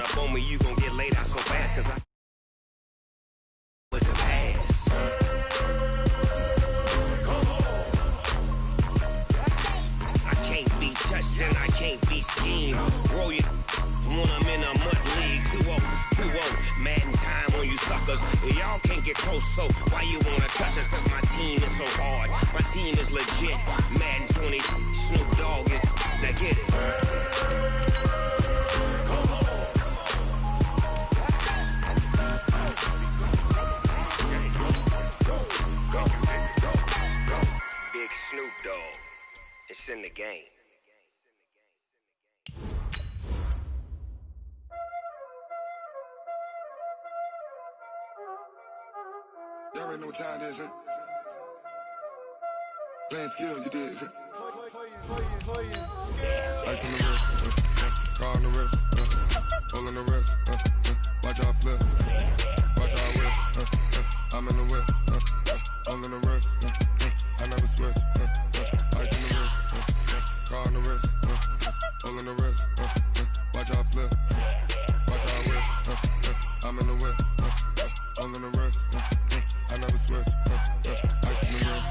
run up on me, you gon' get laid out so fast, cause I with the pass. I can't be touched and I can't be schemed. Roll you when I'm in a mud league. 2-0, Madden time on you suckers. Y'all can't get close, so why you wanna touch us? Cause my team is so hard. My team is legit. Madden 20, Snoop Dogg is. Now get it. Big Snoop Dogg. It's in the game. Y'all already know what time it is, huh? Playing skills, you did. Ice on the wrist, car on the wrist, hole in the wrist, watch out flip, watch out whip, I'm in the whip, hole in the wrist, I never switch, ice on the wrist, car on the wrist, hole in the wrist, watch out flip, watch out whip, I'm in the whip, hole in the wrist, I never switch, ice on the wrist,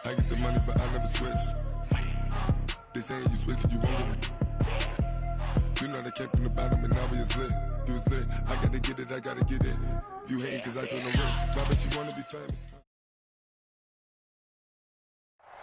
I get the money but I never switch. They saying you switch it, you won't get it. You know they came from the bottom and now we is lit. You was lit, I gotta get it, I gotta get it. You hating cause I on the wrist, I bet you wanna be famous.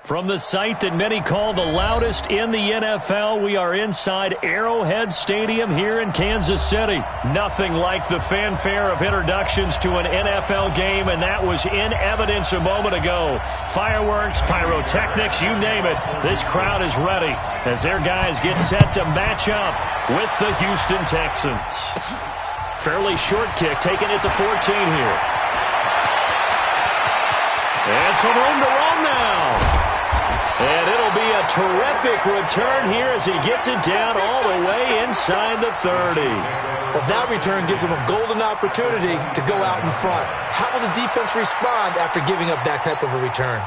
From the site that many call the loudest in the NFL, we are inside Arrowhead Stadium here in Kansas City. Nothing like the fanfare of introductions to an NFL game, and that was in evidence a moment ago. Fireworks, pyrotechnics, you name it. This crowd is ready as their guys get set to match up with the Houston Texans. Fairly short kick, taken at the 14 here. And some room to roam now. And it'll be a terrific return here as he gets it down all the way inside the 30. Well, that return gives him a golden opportunity to go out in front. How will the defense respond after giving up that type of a return?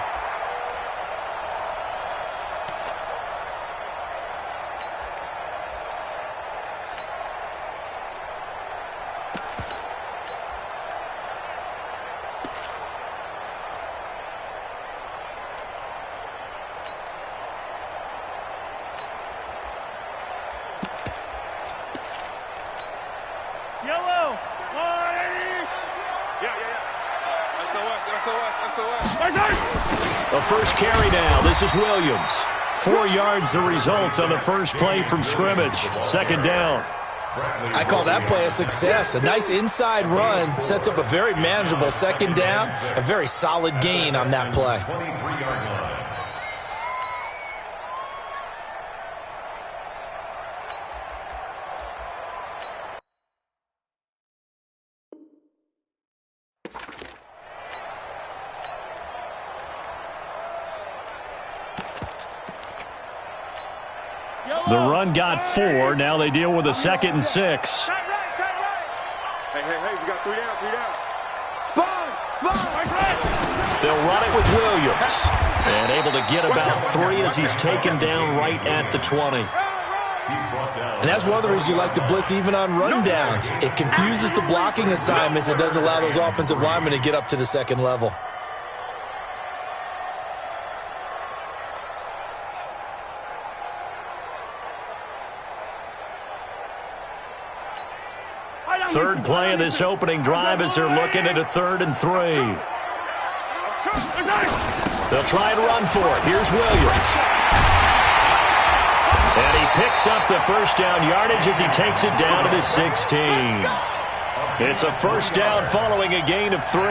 The first carry down. This is Williams. 4 yards the result on the first play from scrimmage. Second down. I call that play a success. A nice inside run sets up a very manageable second down. A very solid gain on that play. The run got 4. Now they deal with a 2nd and 6. Hey, we got 3 down. Sponge! They'll run it with Williams. And able to get about 3 as he's taken down right at the 20. And that's one of the reasons you like to blitz even on run downs. It confuses the blocking assignments. It doesn't allow those offensive linemen to get up to the second level. Third play of this opening drive as they're looking at a 3rd and 3. They'll try and run for it. Here's Williams. And he picks up the first down yardage as he takes it down to the 16. It's a first down following a gain of 3.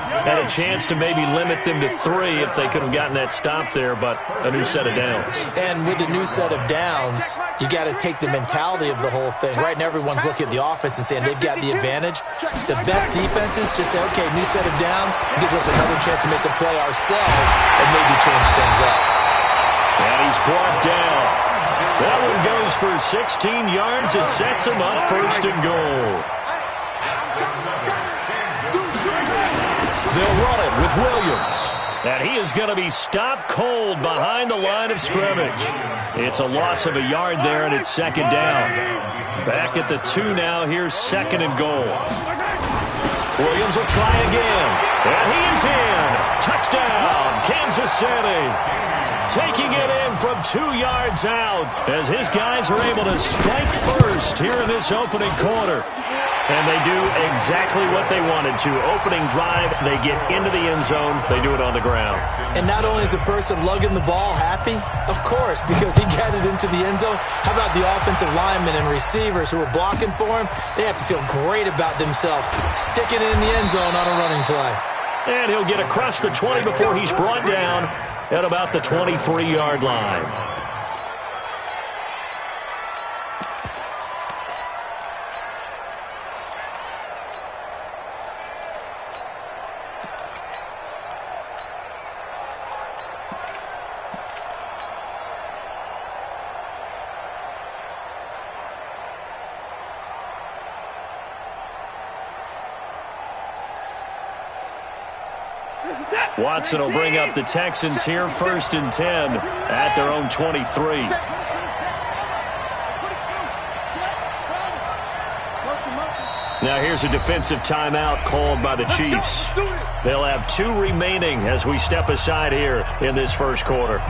Had a chance to maybe limit them to 3 if they could have gotten that stop there, but a new set of downs. And with a new set of downs, you got to take the mentality of the whole thing. Right now, everyone's looking at the offense and saying they've got the advantage. The best defenses just say, okay, new set of downs gives us another chance to make a play ourselves and maybe change things up. And he's brought down. That one goes for 16 yards. It sets him up 1st and goal. They'll run it with Williams. And he is going to be stopped cold behind the line of scrimmage. It's a loss of a yard there, and it's second down. Back at the 2 now. Here's second and goal. Williams will try again. And he is in. Touchdown, Kansas City. Taking it in from 2 yards out as his guys are able to strike first here in this opening quarter. And they do exactly what they wanted to. Opening drive, they get into the end zone. They do it on the ground. And not only is the person lugging the ball happy, of course, because he got it into the end zone. How about the offensive linemen and receivers who are blocking for him? They have to feel great about themselves, sticking it in the end zone on a running play. And he'll get across the 20 before he's brought down at about the 23-yard line. Watson will bring up the Texans here, 1st and 10 at their own 23. Now here's a defensive timeout called by the Chiefs. They'll have 2 remaining as we step aside here in this first quarter.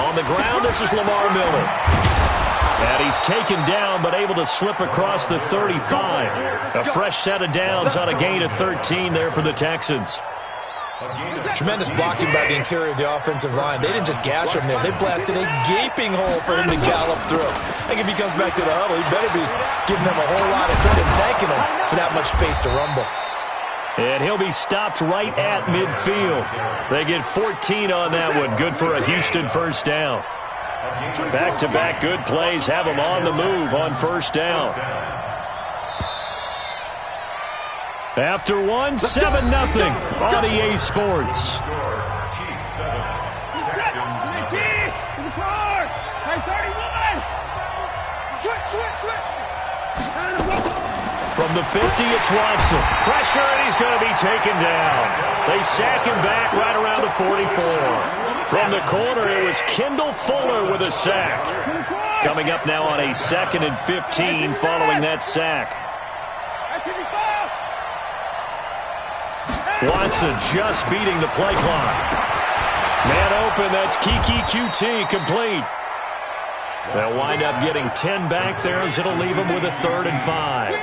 On the ground, this is Lamar Miller. And he's taken down, but able to slip across the 35. A fresh set of downs on a gain of 13 there for the Texans. Tremendous blocking by the interior of the offensive line. They didn't just gash him there. They blasted a gaping hole for him to gallop through. I think if he comes back to the huddle, he better be giving them a whole lot of credit and thanking him for that much space to rumble. And he'll be stopped right at midfield. They get 14 on that one. Good for a Houston first down. Back-to-back good plays have them on the move on first down. After one, 7-0 on EA Sports. From the 50, it's Watson. Pressure, and he's going to be taken down. They sack him back right around the 44. From the corner, it was Kendall Fuller with a sack. Coming up now on a 2nd and 15 following that sack. Watson just beating the play clock. Man open, that's Kiki QT complete. They'll wind up getting 10 back there as it'll leave them with a 3rd and 5.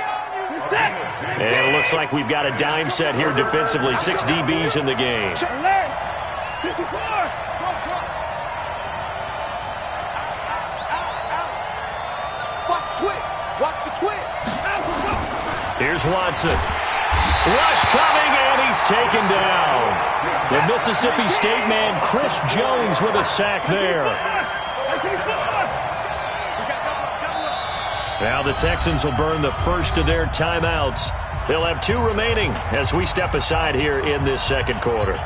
And it looks like we've got a dime set here defensively. 6 DBs in the game. Here's Watson. Rush coming, and he's taken down. The Mississippi State man, Chris Jones, with a sack there. Now the Texans will burn the first of their timeouts. They'll have 2 remaining as we step aside here in this second quarter.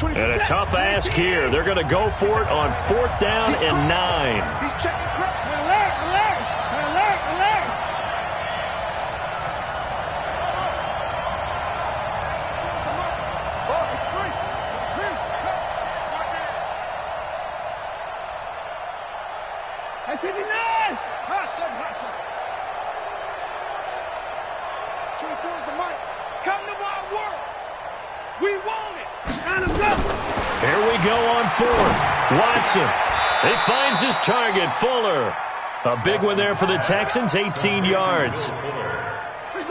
And a tough ask here. They're going to go for it on 4th down and 9. He's checking crap. Hey, 59! Hot shot, hot shot. 24 is the mic. Come to my world. We want it. And let's go. Here we go on 4th. Watson. He finds his target, Fuller. A big one there for the Texans, 18 yards.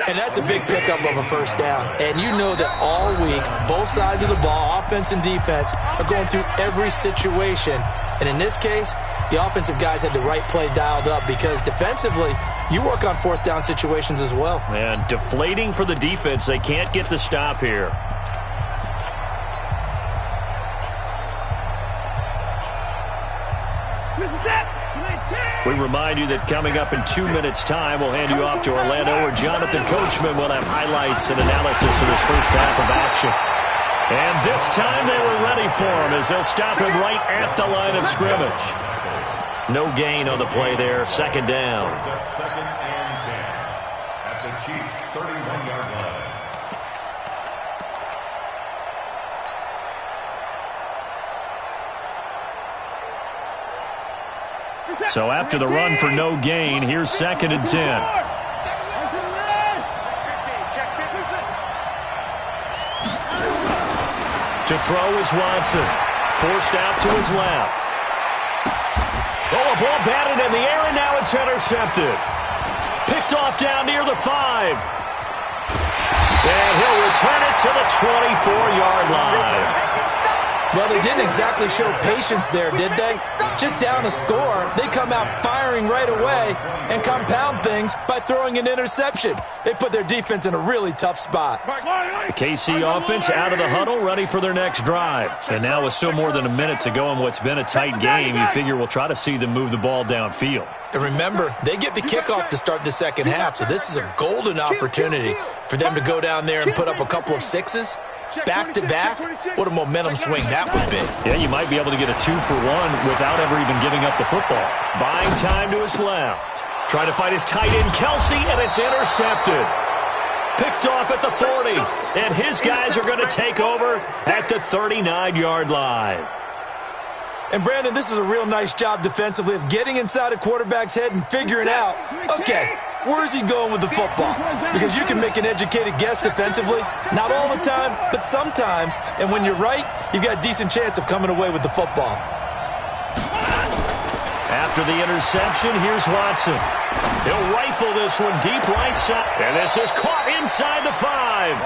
And that's a big pickup of a first down. And you know that all week, both sides of the ball, offense and defense, are going through every situation. And in this case, the offensive guys had the right play dialed up because defensively, you work on 4th down situations as well. And deflating for the defense. They can't get the stop here. This is it. 19. We remind you that coming up in 2 minutes' time, we'll hand you off to Orlando, where Jonathan Coachman will have highlights and analysis of this first half of action. And this time they were ready for him as they'll stop him right at the line of scrimmage. No gain on the play there, second down. Second and 10 at the Chiefs' 31-yard line. So after the run for no gain, here's second and 10. To throw is Watson. Forced out to his left. Oh, a ball batted in the air, and now it's intercepted. Picked off down near the 5. And he'll return it to the 24-yard line. Well, they didn't exactly show patience there, did they? Just down a score, they come out firing right away and compound things by throwing an interception. They put their defense in a really tough spot. The KC offense out of the huddle, ready for their next drive. And now with still more than a minute to go in what's been a tight game, you figure we'll try to see them move the ball downfield. And remember, they get the kickoff to start the second half, so this is a golden opportunity for them to go down there and put up a couple of sixes. Back-to-back, what a momentum swing that would be. Yeah, you might be able to get a 2-for-1 without ever even giving up the football. Buying time to his left. Trying to find his tight end, Kelsey, and it's intercepted. Picked off at the 40, and his guys are going to take over at the 39-yard line. And, Brandon, this is a real nice job defensively of getting inside a quarterback's head and figuring out, okay, where's he going with the football? Because you can make an educated guess defensively. Not all the time, but sometimes. And when you're right, you've got a decent chance of coming away with the football. After the interception, here's Watson. He'll rifle this one deep right side. And this is caught inside the 5.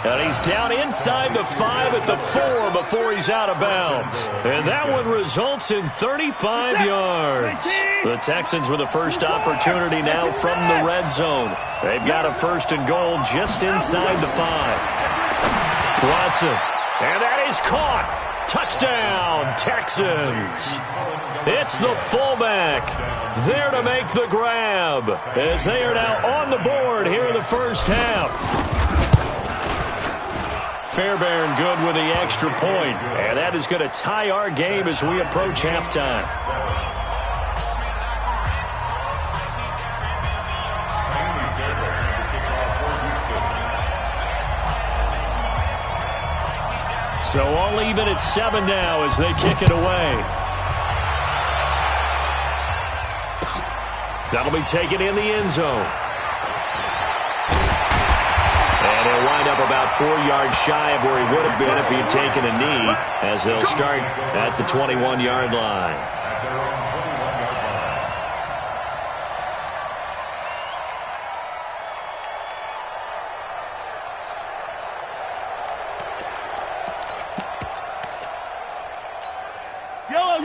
And he's down inside the 5 at the 4 before he's out of bounds. And that one results in 35 yards. The Texans with the first opportunity now from the red zone. They've got a first and goal just inside the 5. Watson. And that is caught. Touchdown, Texans. It's the fullback there to make the grab as they are now on the board here in the first half. Fairbairn good with the extra point, and that is going to tie our game as we approach halftime. So all even at 7 now as they kick it away. That'll be taken in the end zone. And he'll wind up about 4 yards shy of where he would have been if he had taken a knee, as they'll start at the 21-yard line.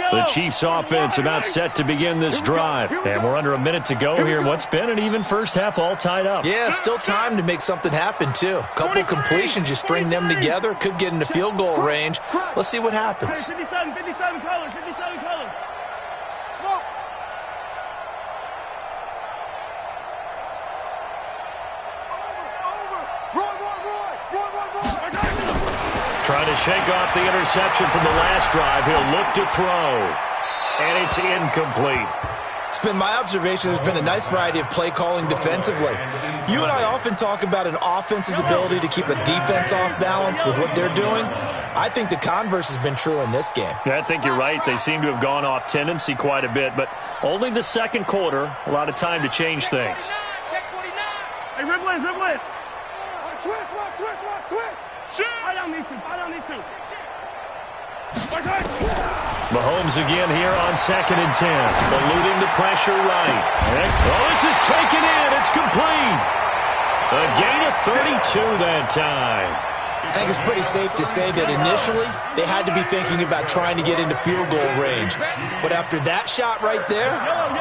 The Chiefs offense about set to begin this drive. And we're under a minute to go here in what's been an even first half, all tied up. Yeah, still time to make something happen, too. Couple completions, you string them together, could get into field goal range. Let's see what happens. 57 colors, 57 colors. Smoke. Trying to shake off the interception from the last drive. He'll look to throw. And it's incomplete. It's been my observation there's been a nice variety of play calling defensively. You and I often talk about an offense's ability to keep a defense off balance with what they're doing. I think the converse has been true in this game. Yeah, I think you're right. They seem to have gone off tendency quite a bit, but only the second quarter, a lot of time to change things. Check 49. Hey, Riblin. Twist. Fight down these two. Mahomes again here on 2nd and 10. Eluding the pressure right. Oh, this is taken in. It's complete. A gain of 32 that time. I think it's pretty safe to say that initially they had to be thinking about trying to get into field goal range. But after that shot right there,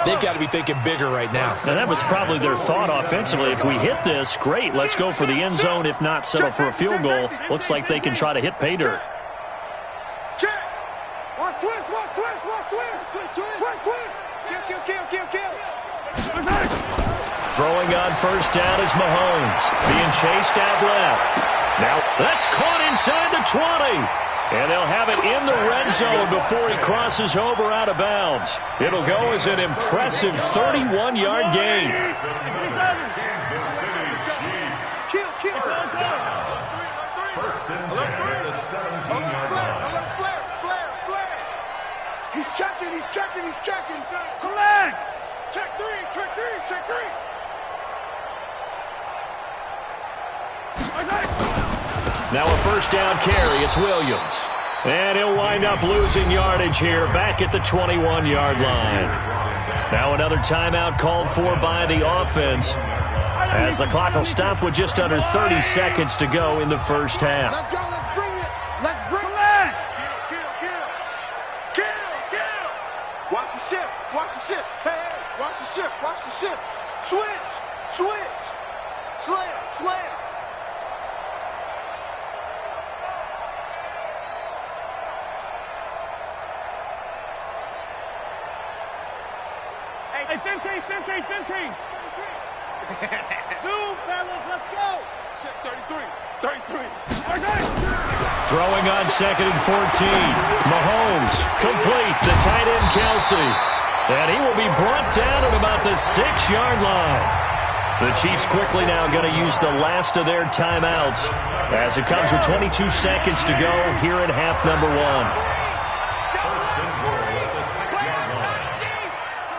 they've got to be thinking bigger right now. And that was probably their thought offensively. If we hit this, great, let's go for the end zone. If not, settle for a field goal. Looks like they can try to hit pay dirt. Check. Watch twist. Kill. Throwing on first down is Mahomes. Being chased out left. Now, that's caught inside the 20. And they'll have it in the red zone before he crosses over out of bounds. It'll go as an impressive 31-yard gain. Kill. First and 10 at the 17-yard line. Flare. He's checking. Come on. Check three. Now a first down carry. It's Williams. And he'll wind up losing yardage here back at the 21-yard line. Now another timeout called for by the offense, as the clock will stop with just under 30 seconds to go in the first half. Let's go. Let's bring it. Kill. Watch the ship. Hey, watch the ship. Switch. Slam. Hey, 15. Zoom, fellas, let's go. Ship 33. Throwing on second and 14. Mahomes, complete. The tight end, Kelsey. And he will be brought down at about the 6-yard line. The Chiefs quickly now going to use the last of their timeouts, as it comes with 22 seconds to go here in half number 1. First and goal at the 6-yard line.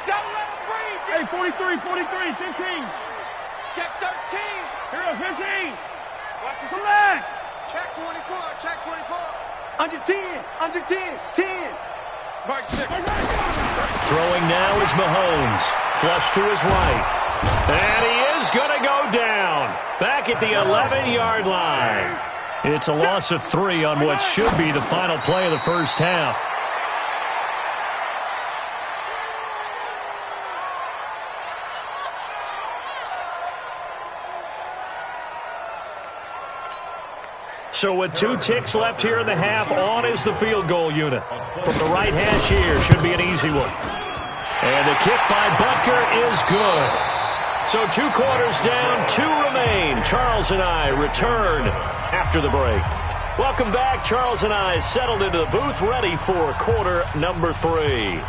Don't let him breathe. Hey, 43, 15. Check 13. Here, 15. Watch the Come back. Check 24. Under 10. 10. Mark 6. Throwing now is Mahomes. Flush to his right. And he is going to go down. Back at the 11-yard line. It's a loss of 3 on what should be the final play of the first half. So with 2 ticks left here in the half, on is the field goal unit. From the right hash here, should be an easy one. And the kick by Butker is good. So 2 quarters down, 2 remain. Charles and I return after the break. Welcome back. Charles and I settled into the booth, ready for quarter number 3.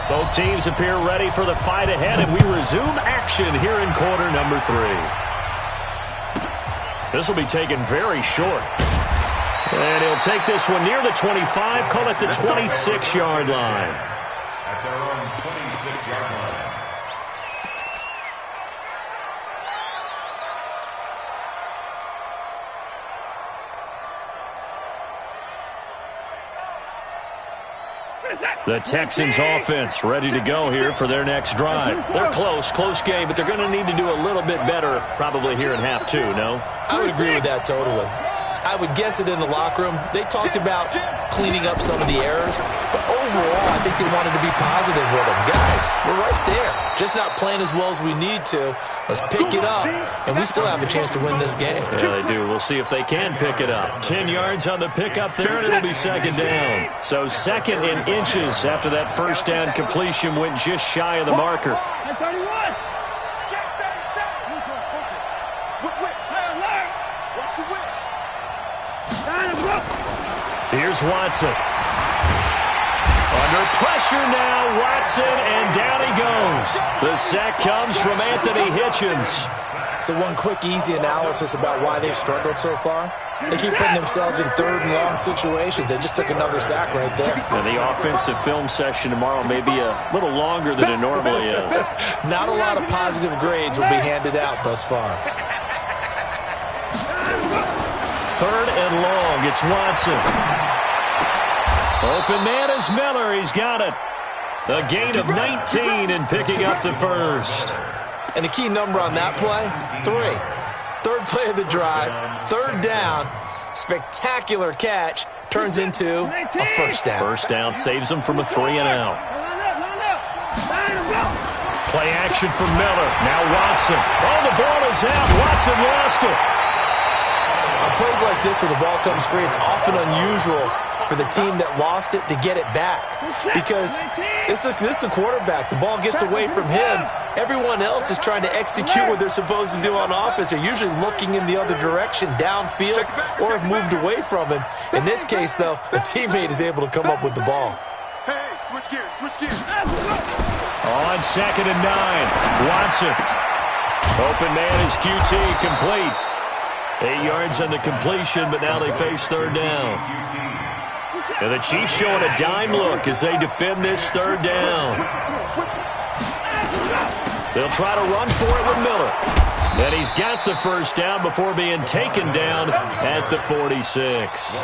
Both teams appear ready for the fight ahead, and we resume action here in quarter number 3. This will be taken very short. And he'll take this one near the 25, call it the 26-yard line. At their own 26-yard line. The Texans offense ready to go here for their next drive. They're close game, but they're going to need to do a little bit better probably here in half 2, no? I would agree with that totally. I would guess it in the locker room. They talked about cleaning up some of the errors, but overall, I think they wanted to be positive with them. Guys, we're right there. Just not playing as well as we need to. Let's pick it up, and we still have a chance to win this game. Yeah, they do. We'll see if they can pick it up. 10 yards on the pickup there, and it'll be second down. So second in inches after that first down completion went just shy of the marker. 31. Here's Watson. Under pressure now, Watson, and down he goes. The sack comes from Anthony Hitchens. So one quick, easy analysis about why they've struggled so far. They keep putting themselves in third and long situations. They just took another sack right there. And the offensive film session tomorrow may be a little longer than it normally is. Not a lot of positive grades will be handed out thus far. Third and long, it's Watson. Open man is Miller, he's got it. The gain of 19 and picking up the first. And the key number on that play, 3. Third play of the drive, third down, spectacular catch, turns into a first down. First down saves them from a 3 and out. Play action for Miller. Now Watson. Oh, the ball is out. Watson lost it. On plays like this where the ball comes free, it's often unusual for the team that lost it to get it back. Because this is the quarterback. The ball gets away from him. Everyone else is trying to execute what they're supposed to do on offense. They're usually looking in the other direction, downfield, or have moved away from him. In this case, though, a teammate is able to come up with the ball. Hey, switch gears, switch gears. On 2nd and 9, Watson. Open man is QT, complete. 8 yards on the completion, but now they face 3rd down. And the Chiefs showing a dime look as they defend this 3rd down. They'll try to run for it with Miller. And he's got the 1st down before being taken down at the 46.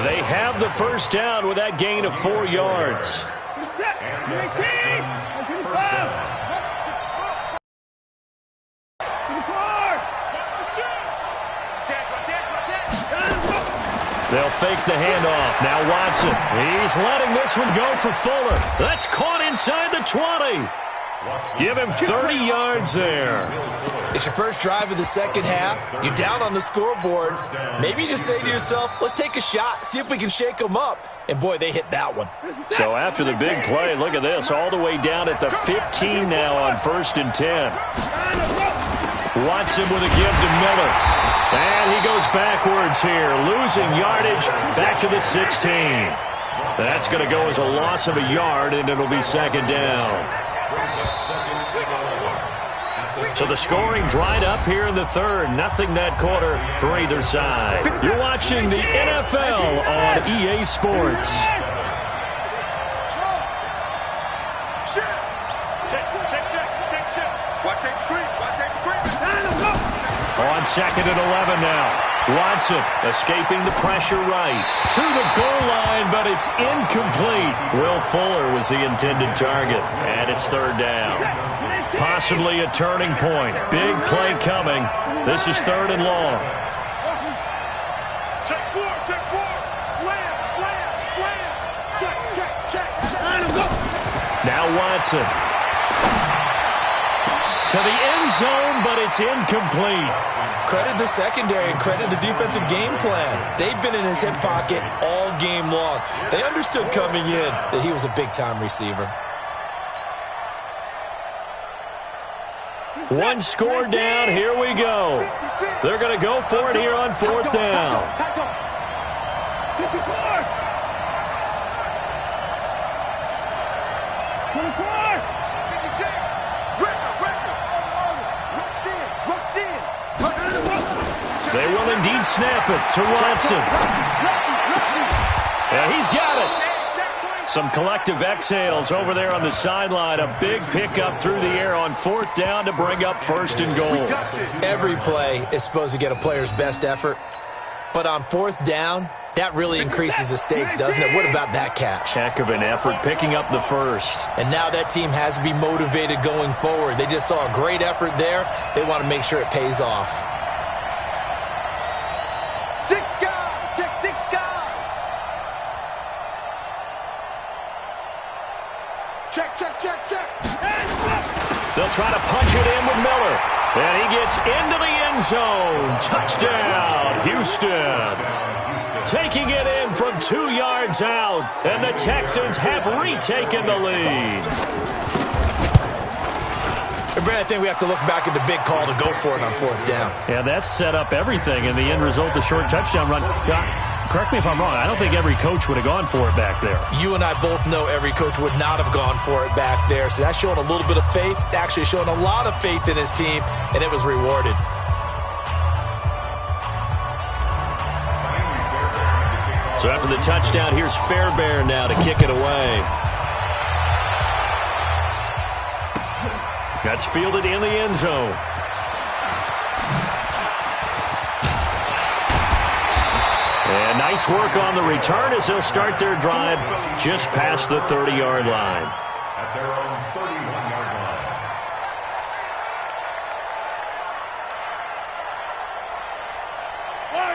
They have the 1st down with that gain of 4 yards. They'll fake the handoff. Now Watson. He's letting this one go for Fuller. That's caught inside the 20. Give him 30 yards there. It's your first drive of the second half. You're down on the scoreboard. Maybe you just say to yourself, let's take a shot, see if we can shake them up. And, boy, they hit that one. So after the big play, look at this, all the way down at the 15 now on 1st and 10. Watson with a give to Miller. And he goes backwards here, losing yardage back to the 16. That's going to go as a loss of a yard, and it'll be 2nd down. So the scoring dried up here in the 3rd. Nothing that quarter for either side. You're watching the NFL on EA Sports. On 2nd and 11 now. Watson escaping the pressure right to the goal line, but it's incomplete. Will Fuller was the intended target, and it's 3rd down. Possibly a turning point. Big play coming. This is 3rd and long. Check 4, check 4. Slam, slam, slam. Check. Now Watson. To the end zone, but it's incomplete. Credit the secondary and credit the defensive game plan. They've been in his hip pocket all game long. They understood coming in that he was a big-time receiver. One score down. Here we go. They're going to go for it here on 4th down. They will indeed snap it to Watson. And he's got it. Some collective exhales over there on the sideline. A big pickup through the air on 4th down to bring up 1st and goal. Every play is supposed to get a player's best effort. But on 4th down, that really increases the stakes, doesn't it? What about that catch? Heck of an effort, picking up the 1st. And now that team has to be motivated going forward. They just saw a great effort there. They want to make sure it pays off. Check. They'll try to punch it in with Miller. And he gets into the end zone. Touchdown, Houston. Taking it in from 2 yards out. And the Texans have retaken the lead. Brad, I think we have to look back at the big call to go for it on 4th down. Yeah, that set up everything. In the end result, the short touchdown run. Correct me if I'm wrong. I don't think every coach would have gone for it back there. You and I both know every coach would not have gone for it back there. So that's showing a little bit of faith, actually showing a lot of faith in his team, and it was rewarded. So after the touchdown, here's Fairbairn now to kick it away. That's fielded in the end zone. And nice work on the return as they'll start their drive just past the 30-yard line. At their own 31-yard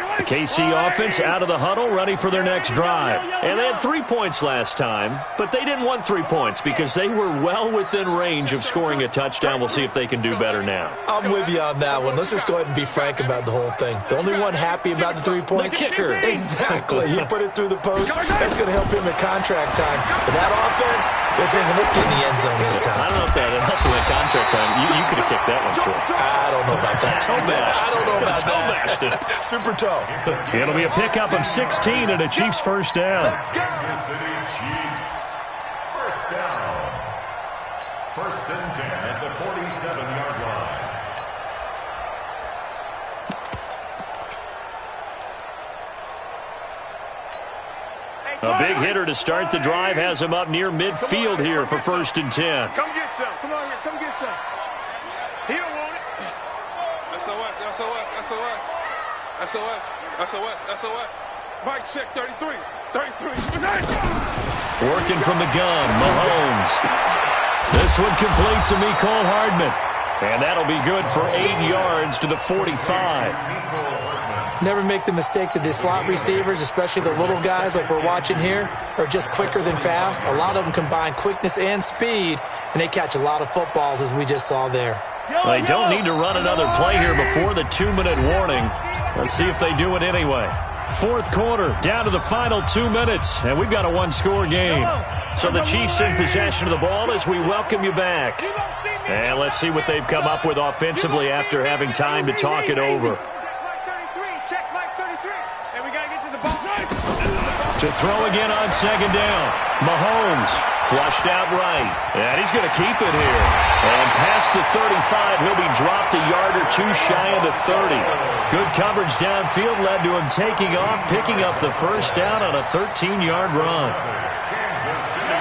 line. The KC offense out of the huddle, ready for their next drive. And they had 3 points last time, but they didn't want 3 points because they were well within range of scoring a touchdown. We'll see if they can do better now. I'm with you on that one. Let's just go ahead and be frank about the whole thing. The only one happy about the 3 points? The kicker. Exactly. He put it through the post. That's going to help him in contract time. But that offense, they're thinking, let's get in the end zone this time. I don't know if that helped him in contract time. You could have kicked that one short. I don't know about that. I don't know about that. Super toe. It'll be a pickup of 16 and a Chiefs first down. Kansas City Chiefs. First down. 1st and 10 at the 47-yard line. A big hitter to start the drive has him up near midfield here for 1st and 10. Come get some. Come on here. Come get some. He don't want it. SOS, SOS, SOS. SOS, SOS, SOS. Mike check 33. 33. Working from the gun, Mahomes. This one complete to Mecole Hardman. And that'll be good for 8 yards to the 45. Never make the mistake that the slot receivers, especially the little guys like we're watching here, are just quicker than fast. A lot of them combine quickness and speed, and they catch a lot of footballs, as we just saw there. They don't need to run another play here before the 2-minute warning. Let's see if they do it anyway. 4th quarter, down to the final 2 minutes, and we've got a one-score game. So the Chiefs in possession of the ball as we welcome you back. And let's see what they've come up with offensively after having time to talk it over. To throw again on 2nd down. Mahomes flushed out right. And he's going to keep it here. And past the 35, he'll be dropped a yard or two shy of the 30. Good coverage downfield led to him taking off, picking up the first down on a 13-yard run.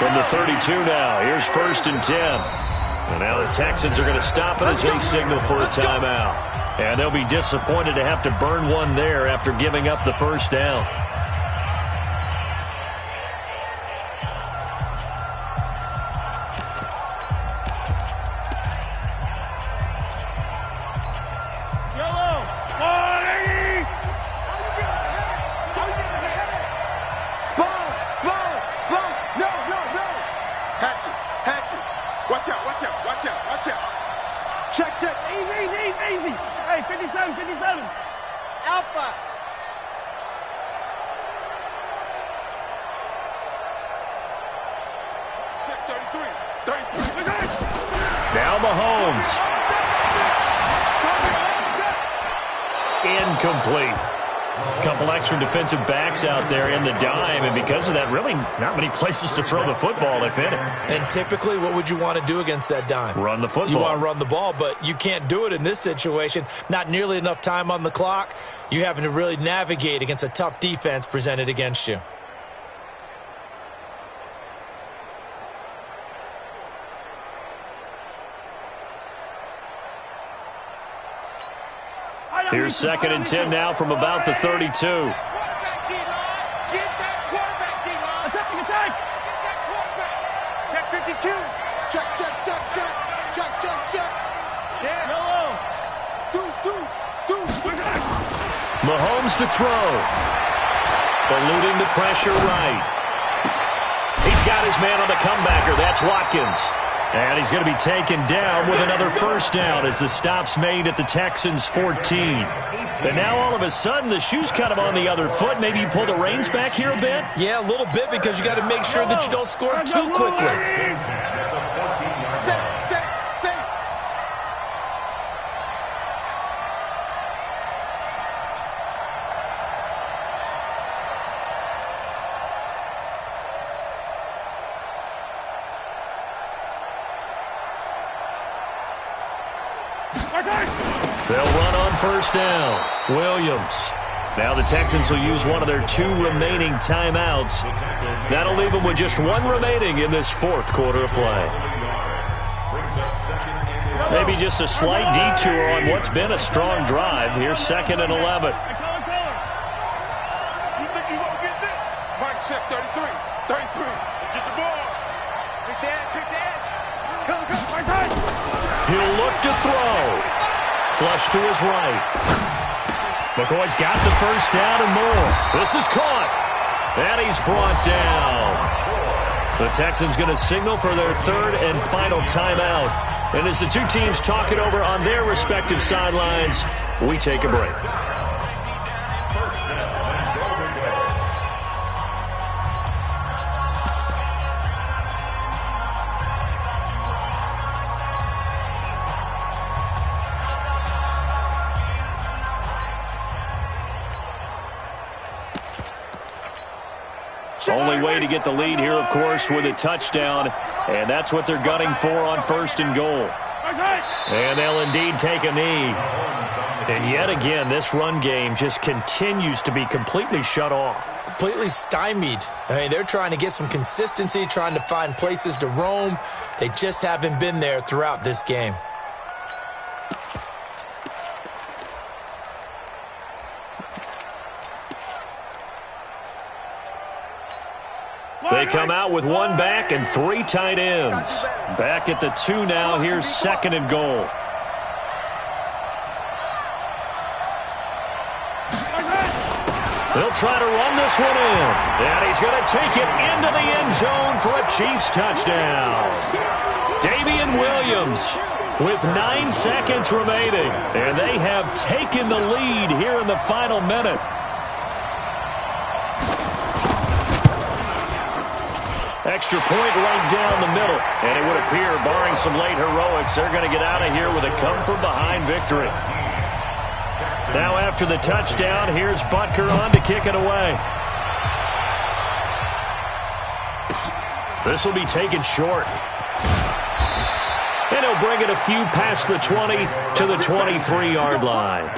From the 32 now, here's 1st and 10. And now the Texans are going to stop it as they signal for a timeout. And they'll be disappointed to have to burn one there after giving up the first down. Easy. Hey, 57. Alpha. Check 33. Now Mahomes. Incomplete. Couple extra defensive backs out there in the dime, and because of that, really not many places to throw the football, if any. And typically, what would you want to do against that dime? Run the football. You want to run the ball, but you can't do it in this situation. Not nearly enough time on the clock. You're having to really navigate against a tough defense presented against you. Here's 2nd and 10 now from about the 32. Get that quarterback, D-line. Attack. Check 52. Check. Yellow. Deuce. Mahomes to throw. Eluding the pressure right. He's got his man on the comebacker. That's Watkins. And he's going to be taken down with another first down as the stop's made at the Texans' 14. And now all of a sudden the shoe's kind of on the other foot. Maybe you pull the reins back here a bit? Yeah, a little bit, because you got to make sure that you don't score too quickly. Set. They'll run on first down. Williams. Now the Texans will use one of their 2 remaining timeouts. That'll leave them with just 1 remaining in this 4th quarter of play. Maybe just a slight detour on what's been a strong drive. Here's 2nd and 11. Mike check 33. Get the ball. Pick the edge. Come. He'll look to throw. Flush to his right. McCoy's got the first down and more. This is caught. And he's brought down. The Texans going to signal for their third and final timeout. And as the two teams talk it over on their respective sidelines, we take a break. Only way to get the lead here, of course, with a touchdown, and that's what they're gunning for on first and goal. And they'll indeed take a knee. And yet again, this run game just continues to be completely shut off. Completely stymied. I mean, they're trying to get some consistency, trying to find places to roam. They just haven't been there throughout this game. They come out with one back and three tight ends. Back at the 2 now. Here's second and goal. They'll try to run this one in. And he's going to take it into the end zone for a Chiefs touchdown. Damian Williams with 9 seconds remaining. And they have taken the lead here in the final minute. Extra point right down the middle. And it would appear, barring some late heroics, they're going to get out of here with a come-from-behind victory. Now after the touchdown, here's Butker on to kick it away. This will be taken short. And he'll bring it a few past the 20 to the 23-yard line.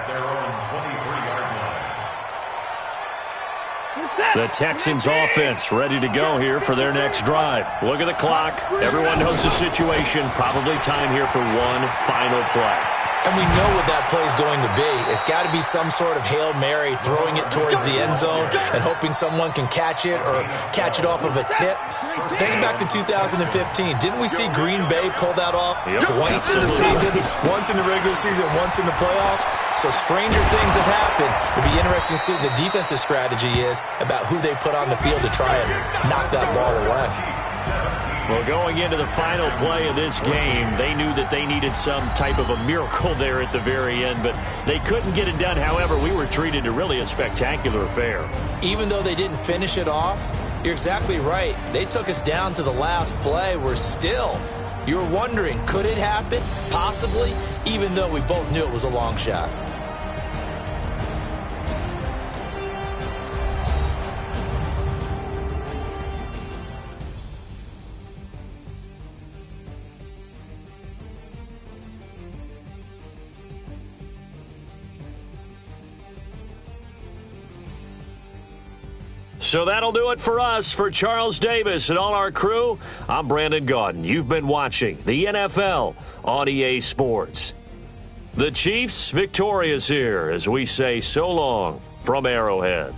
The Texans offense ready to go here for their next drive. Look at the clock. Everyone knows the situation. Probably time here for one final play. And we know what that play is going to be. It's got to be some sort of Hail Mary, throwing it towards the end zone and hoping someone can catch it or catch it off of a tip. Think back to 2015. Didn't we see Green Bay pull that off twice in the season? Once in the regular season, once in the playoffs. So stranger things have happened. It'll be interesting to see what the defensive strategy is about who they put on the field to try and knock that ball away. Well, going into the final play of this game, they knew that they needed some type of a miracle there at the very end, but they couldn't get it done. However, we were treated to really a spectacular affair. Even though they didn't finish it off, you're exactly right. They took us down to the last play. We're still, you were wondering, could it happen? Possibly, even though we both knew it was a long shot. So that'll do it for us. For Charles Davis and all our crew, I'm Brandon Gaudin. You've been watching the NFL on EA Sports. The Chiefs victorious here as we say so long from Arrowhead.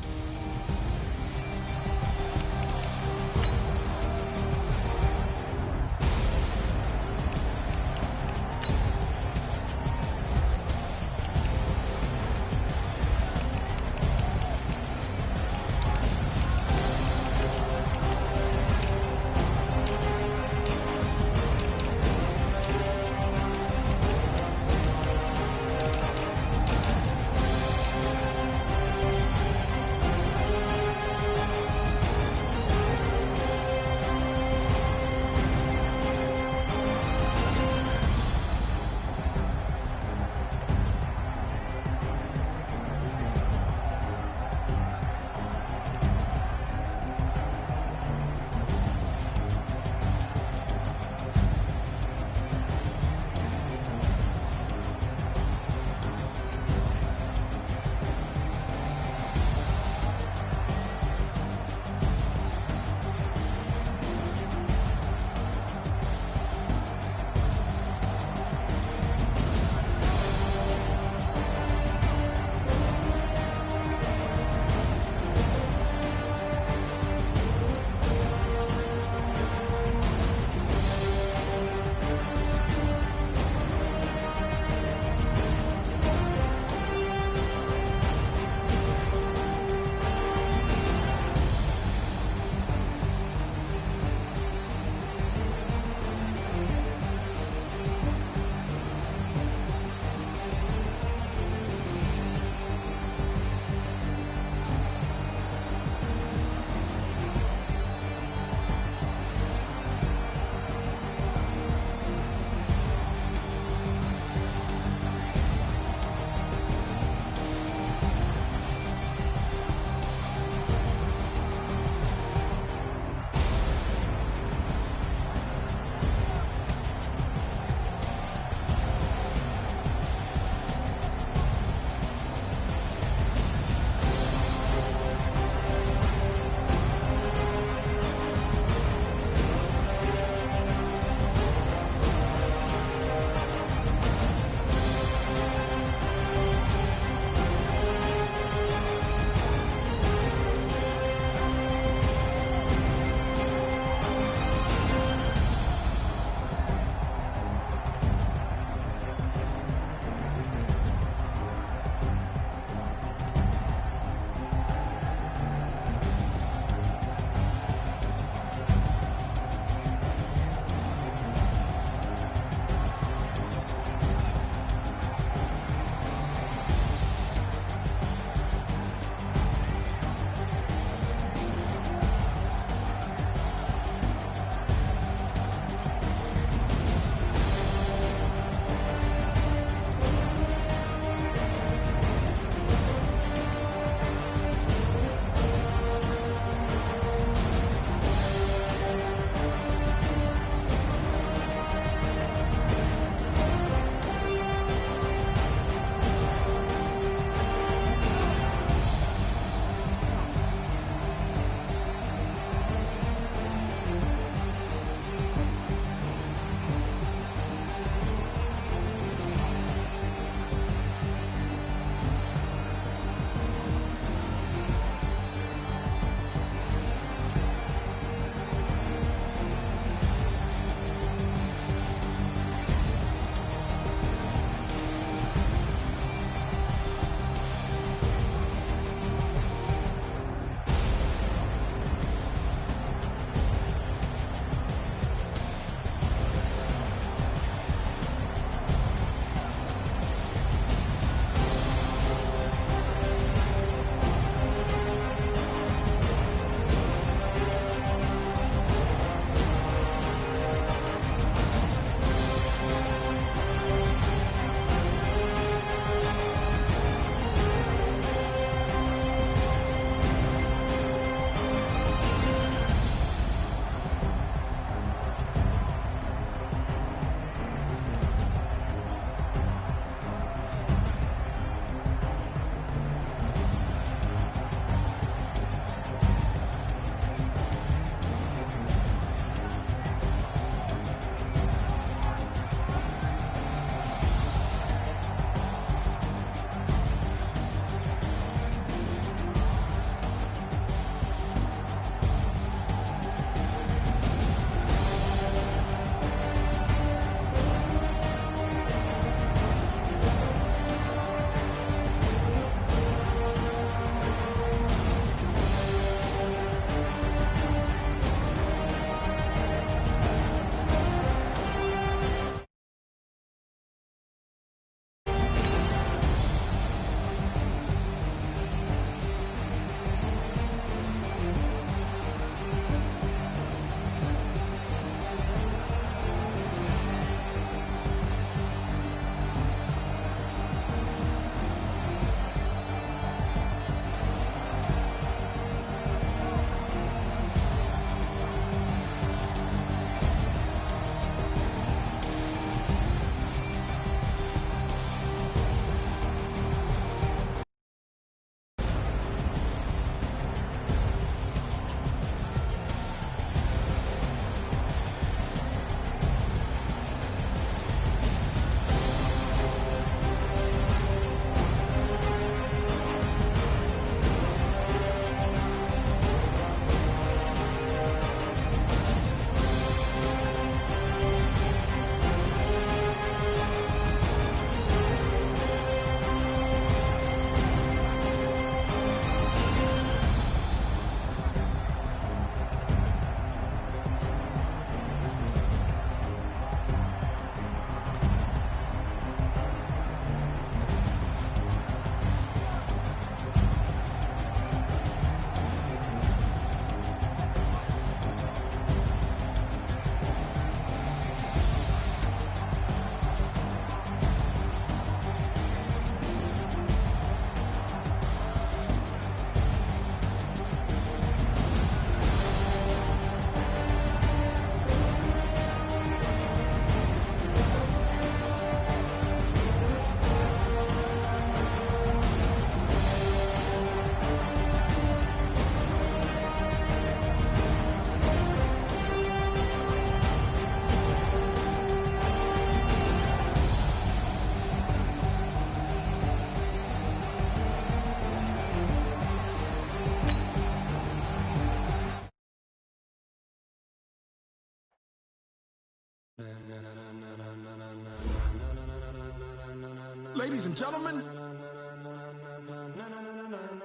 Ladies and gentlemen.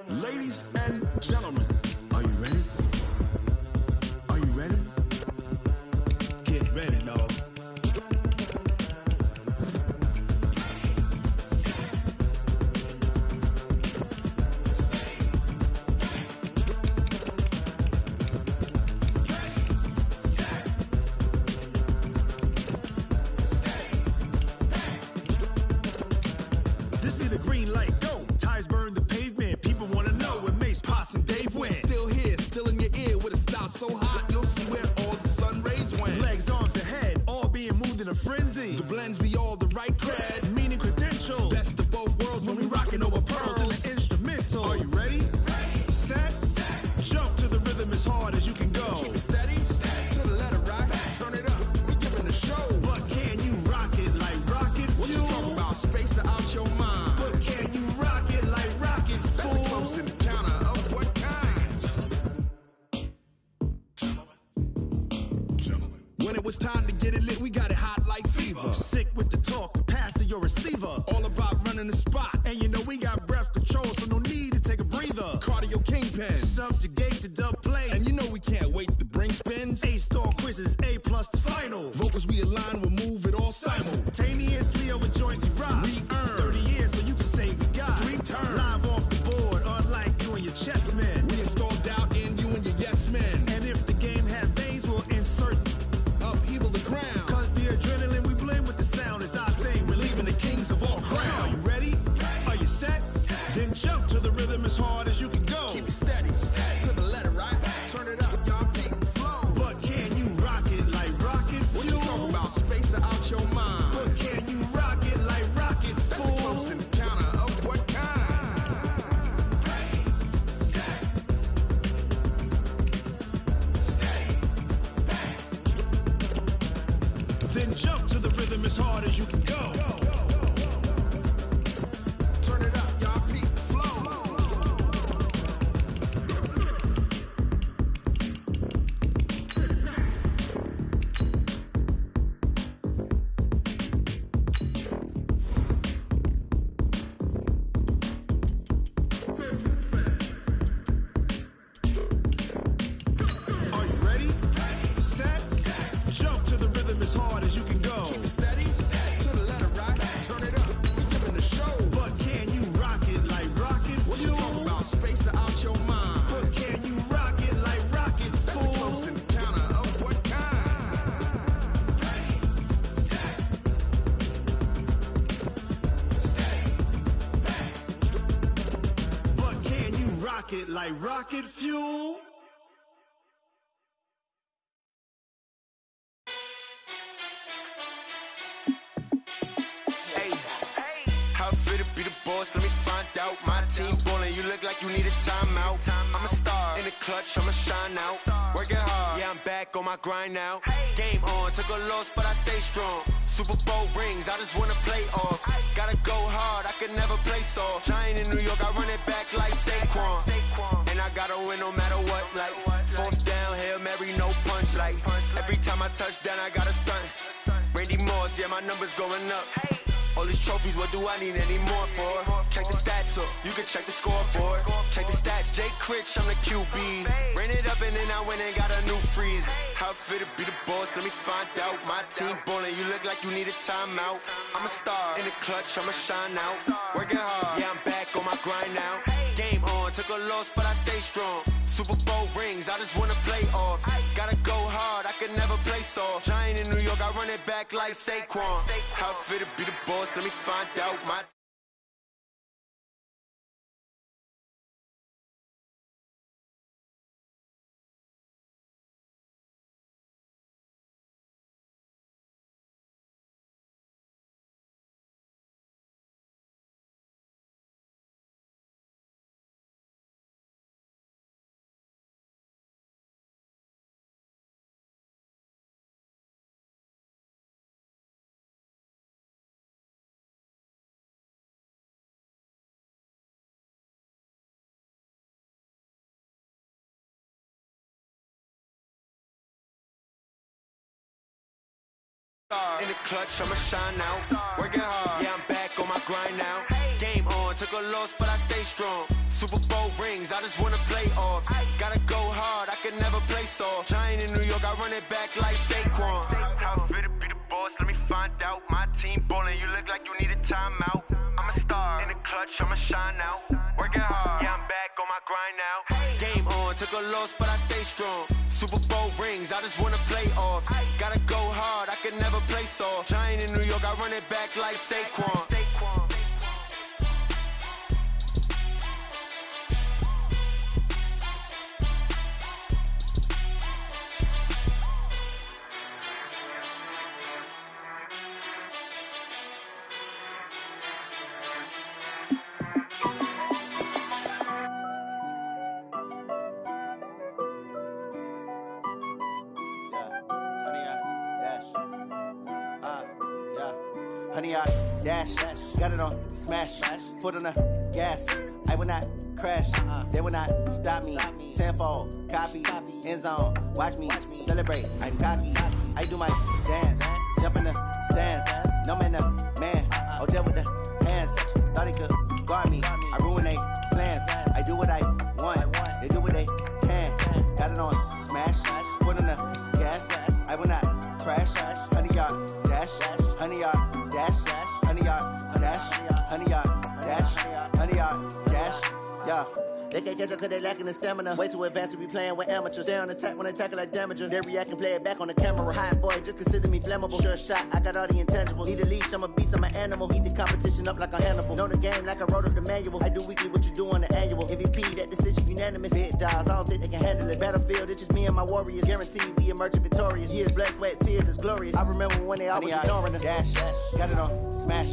Ladies and gentlemen. Are you ready? Are you ready? Get ready, dog. This be the green light, go. Tires burn the pavement. People want to know where Mace, Poss, and Dave went. Still here, still in your ear with a style so hot, you'll see where all the sun rays went. Legs, arms, the head, all being moved in a frenzy. The blends be all the right cred. Meaning credentials. Best of both worlds When we rockin' over pearls in the instrumental. Are you ready? Set, jump to the rhythm as hard as you can go. Keep it steady, to the letter right. Turn it up, we giving the show. But can you rock it like rocket fuel? What you talking about? Space or out your mind? But can you rock it like rockets, That's fool? a close encounter of what kind? Gentlemen. When it was time to get it lit, we got it hot like fever. Sick with the talk, pass to your receiver. All about running the spot. And you know we got breath control, so no need to take a breather. Cardio kingpin. Subjugate the dub play. And you know we can't wait to bring spins. A-star quizzes, A+ the final. Vocals we align, we'll move it all Simultaneously over joints we rock. We earn 30 years, so you can say we got 3 turns. live off the board, unlike you and your chess men. We install doubt in you and your yes men. And if the game had veins, we'll insert Upheaval the ground. Cause the adrenaline we blend with the sound is our thing. We're leaving the kings of all crowns. So are you ready? Are you set? Then jump to the rhythm as hard as you can go. Keep it steady, to the letter right. Turn it up, y'all keep the flow. But can you rock it like rocket fuel? What you talking about? Space or out your mind? But can you rock it like rockets, That's a fool? close encounter of what kind? Then jump to the rhythm as hard as you can go. Turn it up, y'all keep the flow. Are you ready? Set, jump to the rhythm as hard as you can go. Keep it steady, to the letter right. Turn it up, we giving the show. But can you rock it like rocket What you fuel? talking about? Space or out your mind? But can you rock it like rockets, That's a fool? close encounter of what kind? But can you rock it like rocket fuel? Hey, how I feel to be the boss? Let me find out. My team ballin', you look like you need a timeout. I'm a star in the clutch, I'ma shine out. Working hard, yeah, I'm back on my grind now. Game on, took a loss, but I stay strong. Super Bowl rings, I just wanna play off. Gotta go hard, I can never play soft. Giant in New York, I run it back like Saquon. And I gotta win no matter what, like fourth down, Hail Mary, no punch. Like every time I touch down, I gotta stunt. Randy Moss, yeah, my numbers going up. All these trophies, what do I need any more for? Check the stats up, you can check the scoreboard. Check the stats, Jay Critch, I'm the QB. Ran it up and then I went and got a new freeze. How I feel to be the boss, let me find out. My team ballin', you look like you need a timeout. I'm a star in the clutch, I'ma shine out. Working hard, yeah, I'm back on my grind now. Game on, took a loss, but I stay strong. Super Bowl rings, I just wanna play off. Gotta go hard, I can never play soft. Giant in New York, I run it back like Saquon. How I feel to be the boss, let me find out. My in the clutch, I'ma shine out. Working hard, yeah, I'm back on my grind now. Game on, took a loss, but I stay strong. Super Bowl rings, I just wanna play off. Gotta go hard, I can never play soft. Giant in New York, I run it back like Saquon. How fit to be the boss, let me find out. My team ballin', you look like you need a timeout. I'm a star, in the clutch, I'ma shine out. Working hard, yeah, I'm back on my grind now. Game on, took a loss, but I stay strong. Super Bowl rings, I just wanna play off. Gotta go hard, I can never play soft. Giant in New York, I run it back like Saquon. Honey, I dash, got it on smash, foot on the gas. I will not crash, they will not stop me. Tenfold, copy, end zone, watch me celebrate. I'm cocky, I do my dance, jump in the stands. No man, man, oh there with the hands. Thought he could guard me, I ruin they plans. I do what I want, they do what they can. Got it on smash, foot on the gas. I will not crash, honey, y'all dash, honey, y'all dash, honey, y'all dash, honey, y'all dash, honey, y'all dash, yeah. They can't catch up cause they lacking the stamina. Way too advanced to be playing with amateurs. Stay on attack when they tackle like damager. They react and play it back on the camera. Hot boy, just consider me flammable. Sure shot, I got all the intangibles. Need a leash, I'm a beast, I'm an animal. Heat the competition up like a Hannibal. Know the game like I wrote up the manual. I do weekly what you do on the annual. MVP, that decision unanimous. Big dogs, I don't think they can handle it. Battlefield, it's just me and my warriors. Guaranteed we emerging victorious. Years, blood, sweat, tears, it's glorious. I remember when they always ignoring us. Dash, got it on smash,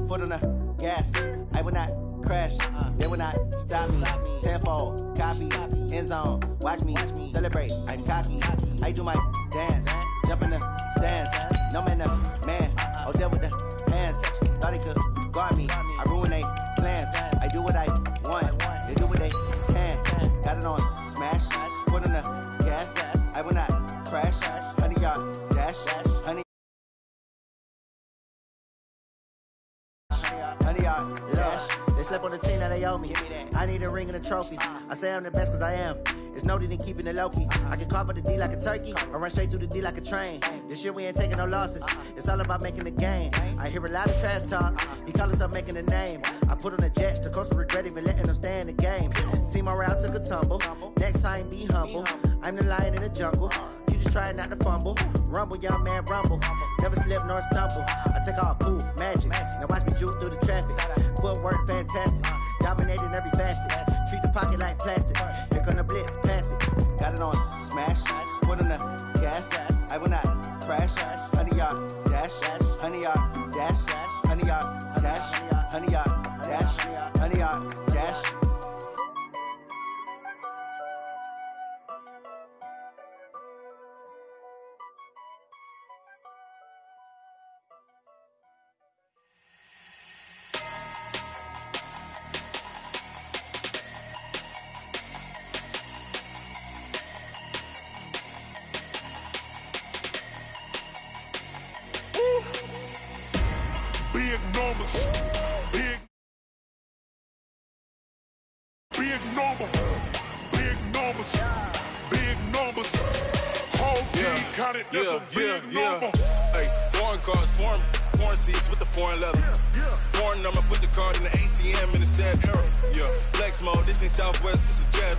foot on the gas. I will not crash, they will not stop me. Tenfold, copy, end zone, watch me celebrate. I'm cocky, I do my dance, jump in the stands. No man, man, oh there with the hands. Thought he could guard me, I ruin they plans. I do what I want, they do what they can. Got it on smash, foot on the gas. I will not crash, honey, y'all dash, honey, y'all dash. They slept on the team that they owe me. I need a ring and a trophy. I say I'm the best cause I am. It's noted in keeping it low-key. I can carve for the D like a turkey or run straight through the D like a train. This year we ain't taking no losses. It's all about making the game. I hear a lot of trash talk. He call himself making a name. I put on the jets. The coach will regret even letting them stay in the game. Team morale took a tumble. Next time be humble. I'm the lion in the jungle. You just trying not to fumble. Rumble, young man, rumble. Never slip nor stumble. I take off, poof, magic. Now watch me juke through the traffic. Footwork fantastic. Dominating every facet. Treat the pocket like plastic. Here come the blitz, pass it. Got it on smash. Foot on the gas. I will not crash. Honey, y'all dash. Honey, y'all dash. Honey, y'all dash. Honey, y'all dash. Honey, y'all dash. Big numbers, big number, big numbers, big numbers. Whole team counted, that's a big number. Hey, foreign cars, foreign seats with the foreign leather. Foreign number, put the card in the ATM in the sad era. Yeah, flex mode, this ain't Southwest, this is jet.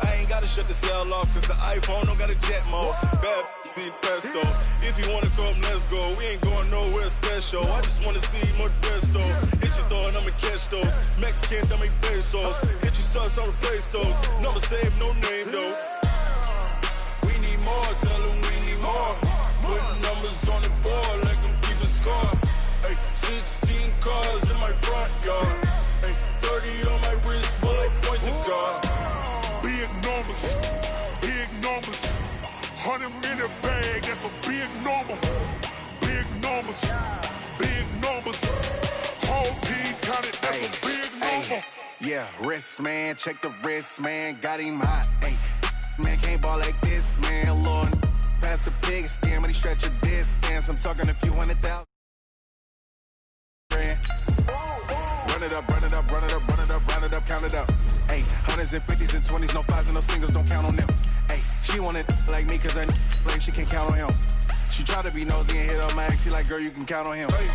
I ain't gotta shut the cell off, cause the iPhone don't got a jet mode. Bad need pesto. If you wanna come, let's go. We ain't going nowhere special. I just wanna see more pesto. Hit your thought, I'ma catch those. Mexican, dame pesos. Hit your sauce, I'll replace those. Number save, no name though. We need more, tell them we need more. Putting numbers on the board like them keeping score. Hey, 16 cars in my front yard. Hey, 30 on my wrist, bullet point to God. Big numbers, big numbers. 100 in the bag, that's a big number. Big numbers, big numbers. Whole team counted, that's a big number. Yeah, wrist man, check the wrist man, got him hot. Ay, man can't ball like this, man. Lord, past the pig skin, but he stretch a distance. I'm talking a few 100,000. run it up, run it up, run it up, run it up, run it up, count it up. Hey, hundreds and fifties and 20s, no fives and no singles, don't count on them. Hey, she want it like me cause I blame, she can't count on him. She try to be nosy and hit on my ex, she like, girl, you can count on him. Hey,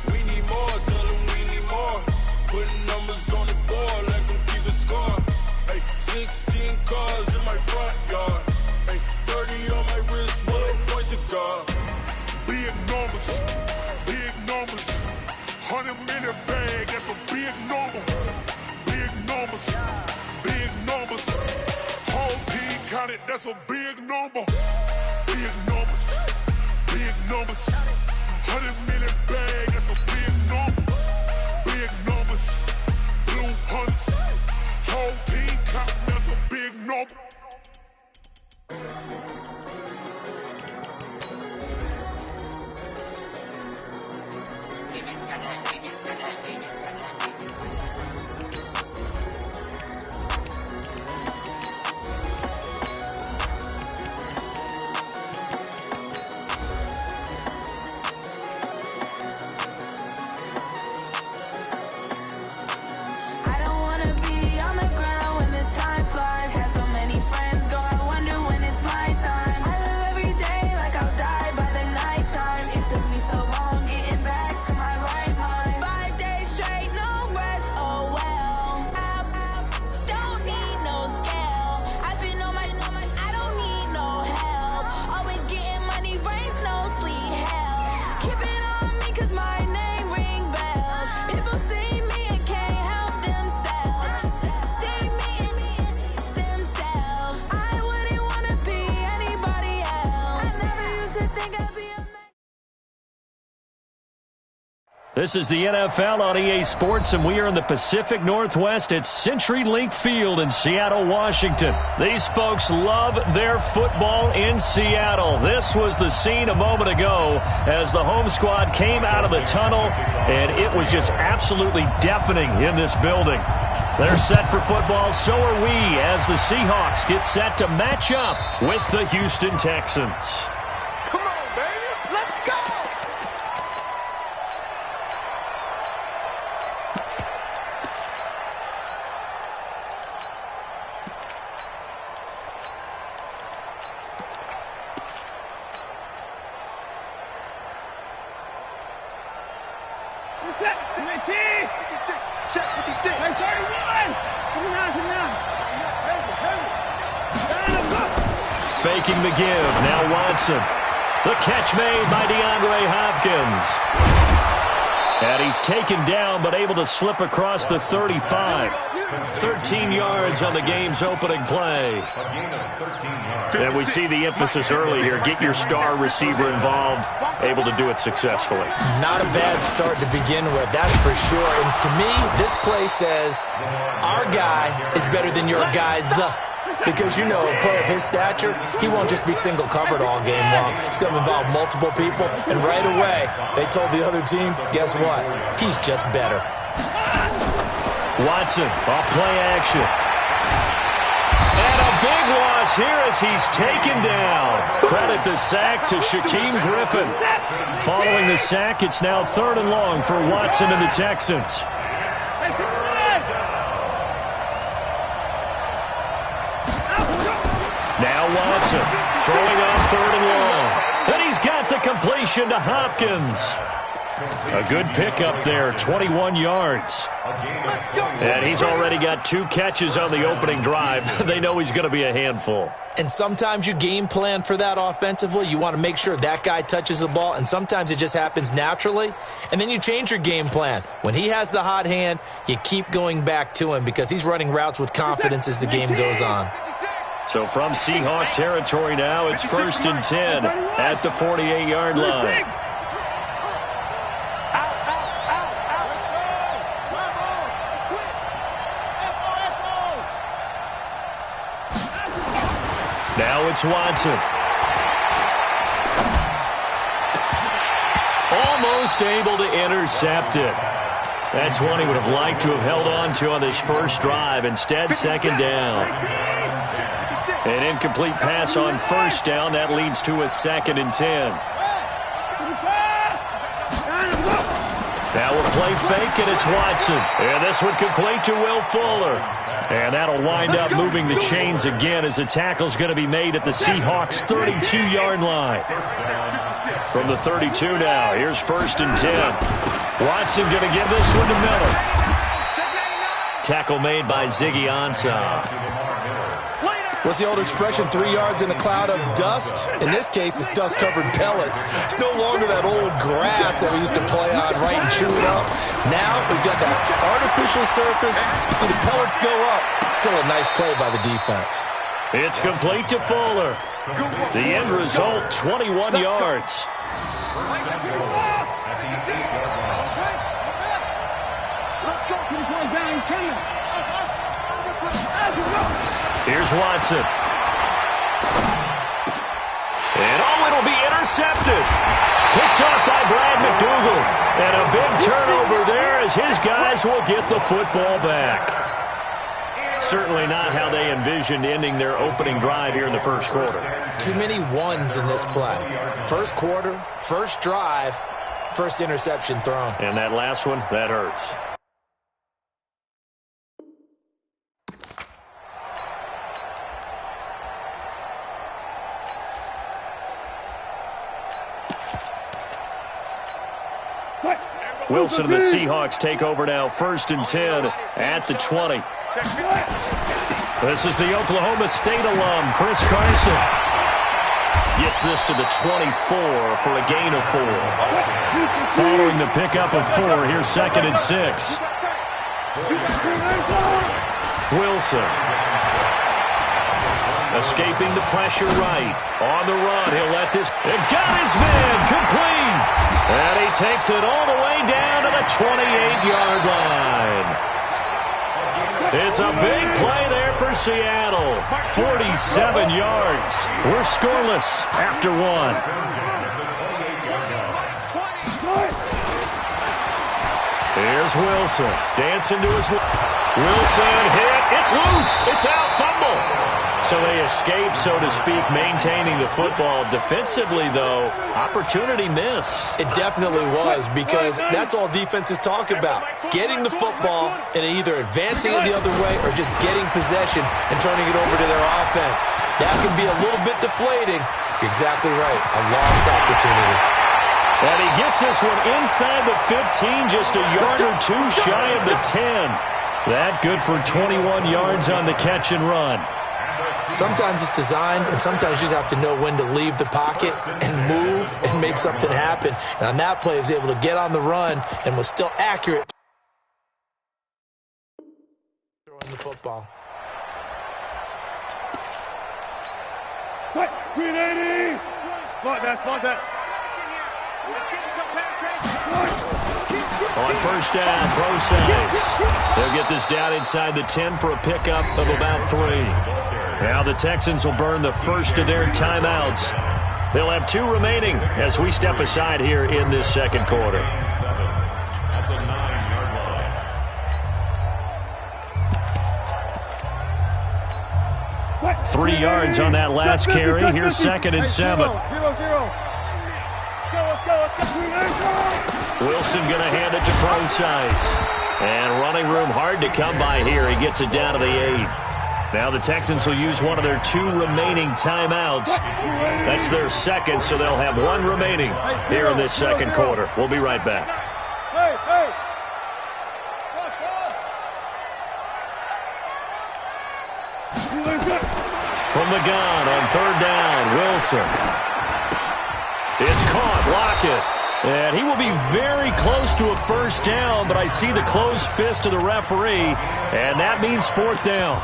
we need more, tell them we need more. Putting numbers on the board, let them keep the score. Hey, 16 cars in my front yard. Hey, 30 on my wrist, bullet point to God. Big numbers, big numbers. 100-minute bag, that's a big number. Big numbers, big numbers. Whole team counted, that's a big number. Big numbers, big numbers. 100-minute bag, that's a big number. Big numbers, blue hunts. Whole team counting, that's a big number. This is the NFL on EA Sports, and we are in the Pacific Northwest at CenturyLink Field in Seattle, Washington. These folks love their football in Seattle. This was the scene a moment ago as the home squad came out of the tunnel, and it was just absolutely deafening in this building. They're set for football, so are we, as the Seahawks get set to match up with the Houston Texans. Come on, baby. Let's go. Faking the give. Now Watson. The catch made by DeAndre Hopkins. And he's taken down but able to slip across the 35. 13 yards on the game's opening play. And we see the emphasis early here. Get your star receiver involved. Able to do it successfully. Not a bad start to begin with, that's for sure. And to me, this play says our guy is better than your guy's. Because, you know, a player of his stature, he won't just be single-covered all game long. It's going to involve multiple people. And right away, they told the other team, guess what? He's just better. Watson, off play action. And a big loss here as he's taken down. Credit the sack to Shaquem Griffin. Following the sack, it's now 3rd and long for Watson and the Texans. Now Watson throwing on 3rd and long. And he's got the completion to Hopkins. A good pickup there, 21 yards. And he's already got 2 catches on the opening drive. They know he's going to be a handful. And sometimes you game plan for that offensively. You want to make sure that guy touches the ball, and sometimes it just happens naturally. And then you change your game plan. When he has the hot hand, you keep going back to him because he's running routes with confidence as the game goes on. So from Seahawk territory now, it's 1st and 10 at the 48-yard line. Now it's Watson. Almost able to intercept it. That's one he would have liked to have held on to on this first drive. Instead, 2nd down. An incomplete pass on 1st down. That leads to a 2nd and 10. Now we're play fake, and it's Watson. And this one complete to Will Fuller. And that'll wind up moving the chains again as the tackle's going to be made at the Seahawks' 32-yard line. From the 32 now, here's 1st and 10. Watson going to give this one to Miller. Tackle made by Ziggy Ansah. What's the old expression, 3 yards in a cloud of dust? In this case, it's dust-covered pellets. It's no longer that old grass that we used to play on, right, and chew it up. Now we've got that artificial surface. You see the pellets go up. Still a nice play by the defense. It's complete to Fuller. The end result, 21 yards. Here's Watson. And it'll be intercepted. Picked off by Brad McDougal. And a big turnover there as his guys will get the football back. Certainly not how they envisioned ending their opening drive here in the first quarter. Too many ones in this play. First quarter, first drive, first interception thrown. And that last one, that hurts. Wilson and the Seahawks take over now, 1st and 10 at the 20. This is the Oklahoma State alum, Chris Carson. Gets this to the 24 for a gain of 4. Following the pickup of 4, here's 2nd and 6. Wilson. Escaping the pressure right. On the run, he'll let this... And got his man complete. And he takes it all the way down to the 28-yard line. It's a big play there for Seattle. 47 yards. We're scoreless after 1. Here's Wilson. Dancing to his... Wilson hit. It's loose. It's out. Fumble. So they escape, so to speak, maintaining the football. Defensively, though, opportunity miss. It definitely was, because that's all defenses talk about. Getting the football and either advancing it the other way or just getting possession and turning it over to their offense. That can be a little bit deflating. You're exactly right. A lost opportunity. And he gets this one inside the 15, just a yard or 2 shy of the 10. That good for 21 yards on the catch and run. Sometimes it's designed, and sometimes you just have to know when to leave the pocket and move and make something happen. And on that play, he was able to get on the run and was still accurate throwing the football. Green 80! Like that. On 1st down, pro size. They'll get this down inside the 10 for a pickup of about 3. Now the Texans will burn the first of their timeouts. They'll have 2 remaining as we step aside here in this second quarter. At the 9-yard line. 3 yards on that last carry. Here's 2nd and 7. Wilson going to hand it to Procise. And running room hard to come by here. He gets it down to the 8. Now the Texans will use one of their 2 remaining timeouts. That's their second, so they'll have 1 remaining here in this second quarter. We'll be right back. From the gun on 3rd down, Wilson. It's caught. Lockett. And he will be very close to a 1st down, but I see the closed fist of the referee, and that means 4th down.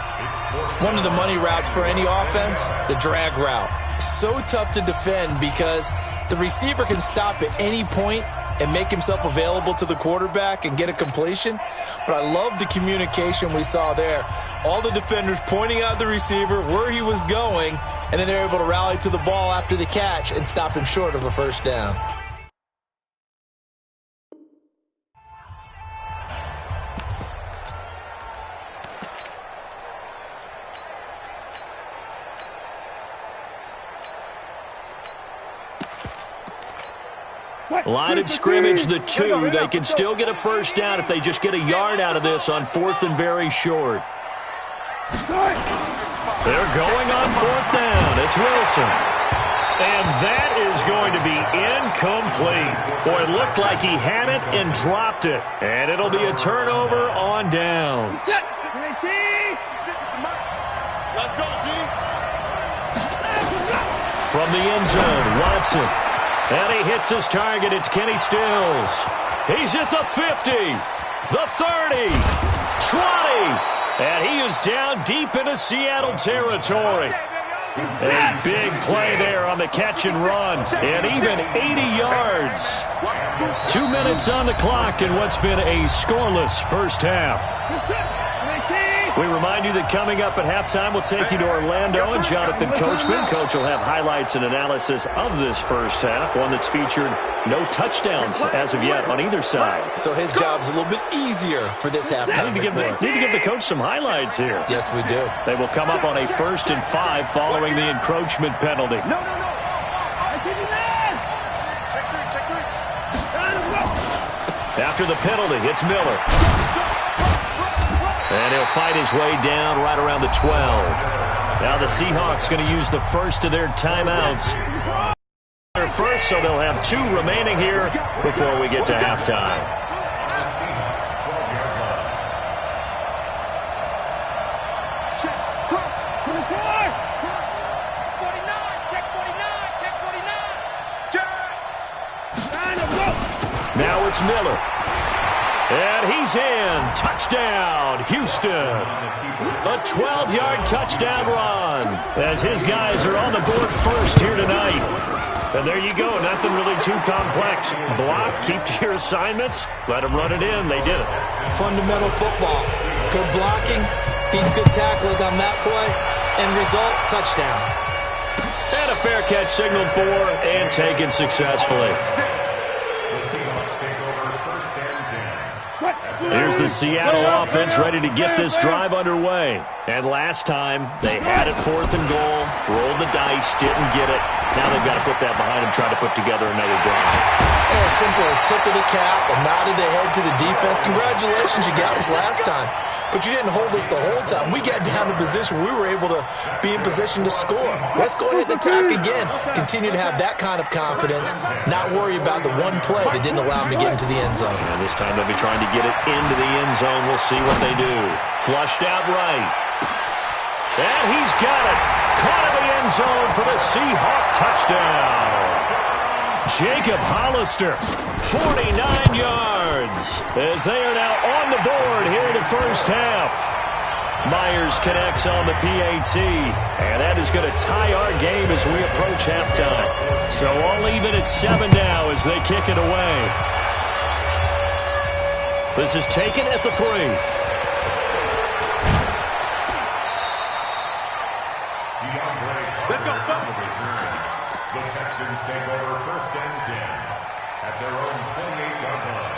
One of the money routes for any offense, the drag route. So tough to defend because the receiver can stop at any point and make himself available to the quarterback and get a completion. But I love the communication we saw there. All the defenders pointing out the receiver, where he was going, and then they're able to rally to the ball after the catch and stop him short of a 1st down. Line of scrimmage, the 2. They can still get a first down if they just get a yard out of this on 4th and very short. They're going on 4th down. It's Wilson. And that is going to be incomplete. Boy, it looked like he had it and dropped it. And it'll be a turnover on downs. Let's go, D. From the end zone, Watson. And he hits his target. It's Kenny Stills. He's at the 50, the 30, 20. And he is down deep into Seattle territory. A big play there on the catch and run. And even 80 yards. 2 minutes on the clock in what's been a scoreless first half. We remind you that coming up at halftime, we'll take you to Orlando and Jonathan Coachman. Coach will have highlights and analysis of this first half, one that's featured no touchdowns as of yet on either side. So his job's a little bit easier for this halftime. Need to give the coach some highlights here. Yes, we do. They will come up on a 1st and 5 following the encroachment penalty. No. After the penalty, it's Miller. And he'll fight his way down right around the 12. Now the Seahawks going to use the first of their timeouts. They're first, so they'll have 2 remaining here before we get to halftime. Now it's Miller. And he's in. Touchdown, Houston. A 12-yard touchdown run as his guys are on the board first here tonight. And there you go. Nothing really too complex. Block, keep to your assignments, let them run it in. They did it. Fundamental football. Good blocking, beats good tackling on that play, and result, touchdown. And a fair catch signaled for and taken successfully. Here's the Seattle offense ready to get this drive underway. And last time, they had it 4th and goal, rolled the dice, didn't get it. Now they've got to put that behind them, try to put together another drive. A simple tip of the cap, a nod of the head to the defense. Congratulations, you got us last time. But you didn't hold us the whole time. We got down to position where we were able to be in position to score. Let's go ahead and attack again. Continue to have that kind of confidence, not worry about the one play that didn't allow them to get into the end zone. And this time they'll be trying to get it into the end zone. We'll see what they do. Flushed out right. And he's got it. Caught in the end zone for the Seahawk touchdown. Jacob Hollister, 49 yards, as they are now on the board here in the first half. Myers connects on the PAT, and that is going to tie our game as we approach halftime. So all even at 7 now as they kick it away. This is taken at the 3. Let's go. The Texans take over 1st and 10 at their own 28-yard line.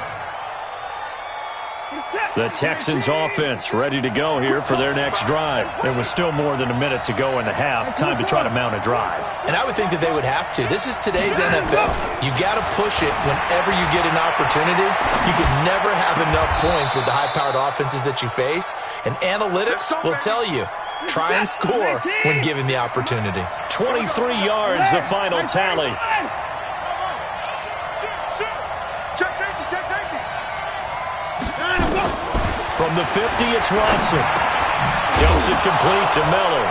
The Texans offense ready to go here for their next drive. There was still more than a minute to go in the half. Time to try to mount a drive. And I would think that they would have to. This is today's NFL. You got to push it whenever you get an opportunity. You can never have enough points with the high-powered offenses that you face. And analytics will tell you, try and score when given the opportunity. 23 yards, the final tally. From the 50, it's Watson. Dumps it complete to Miller.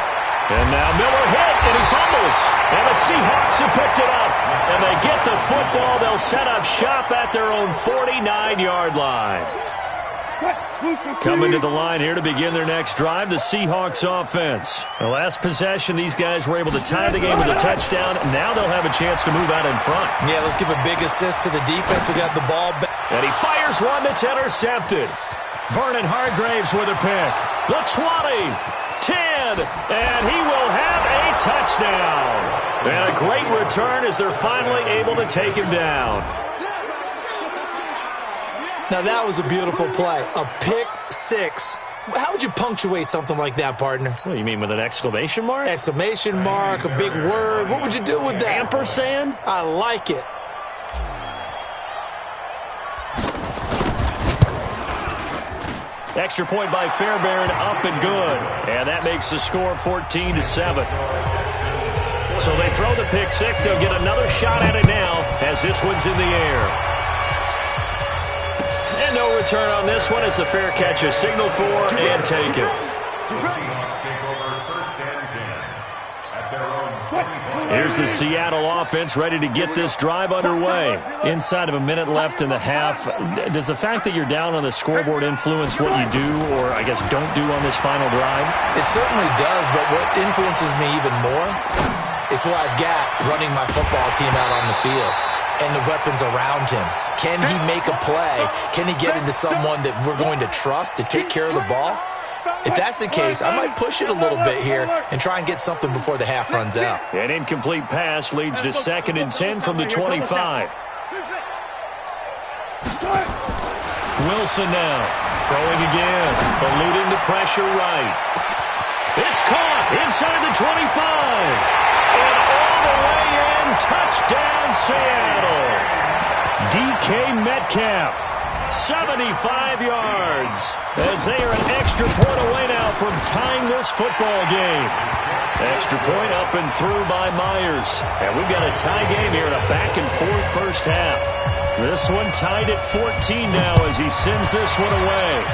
And now Miller hit, and he fumbles. And the Seahawks have picked it up. And they get the football. They'll set up shop at their own 49-yard line. Coming to the line here to begin their next drive, the Seahawks offense. The last possession, these guys were able to tie the game with a touchdown. Now they'll have a chance to move out in front. Yeah, let's give a big assist to the defense who got the ball back. And he fires one that's intercepted. Vernon Hargraves with a pick. The 20, 10, and he will have a touchdown. And a great return as they're finally able to take him down. Now, that was a beautiful play. A pick six. How would you punctuate something like that, partner? What do you mean, with an exclamation mark? Exclamation mark, a big word. What would you do with that? Ampersand? I like it. Extra point by Fairbairn, up and good. And that makes the score 14-7. So they throw the pick six. They'll get another shot at it now as this one's in the air. And no return on this one as the fair catch is signaled for and taken. Here's the Seattle offense ready to get this drive underway. Inside of a minute left in the half, does the fact that you're down on the scoreboard influence what you do or, I guess, don't do on this final drive? It certainly does, but what influences me even more is who I've got running my football team out on the field and the weapons around him. Can he make a play? Can he get into someone that we're going to trust to take care of the ball? If that's the case, I might push it a little bit here and try and get something before the half runs out. An incomplete pass leads to 2nd and 10 from the 25. Wilson now, throwing again, eluding the pressure right. It's caught inside the 25. And all the way in, touchdown Seattle. DK Metcalf, 75 yards, as they are an extra point away now from tying this football game. Extra point up and through by Myers. And we've got a tie game here in a back-and-forth first half. This one tied at 14 now as he sends this one away.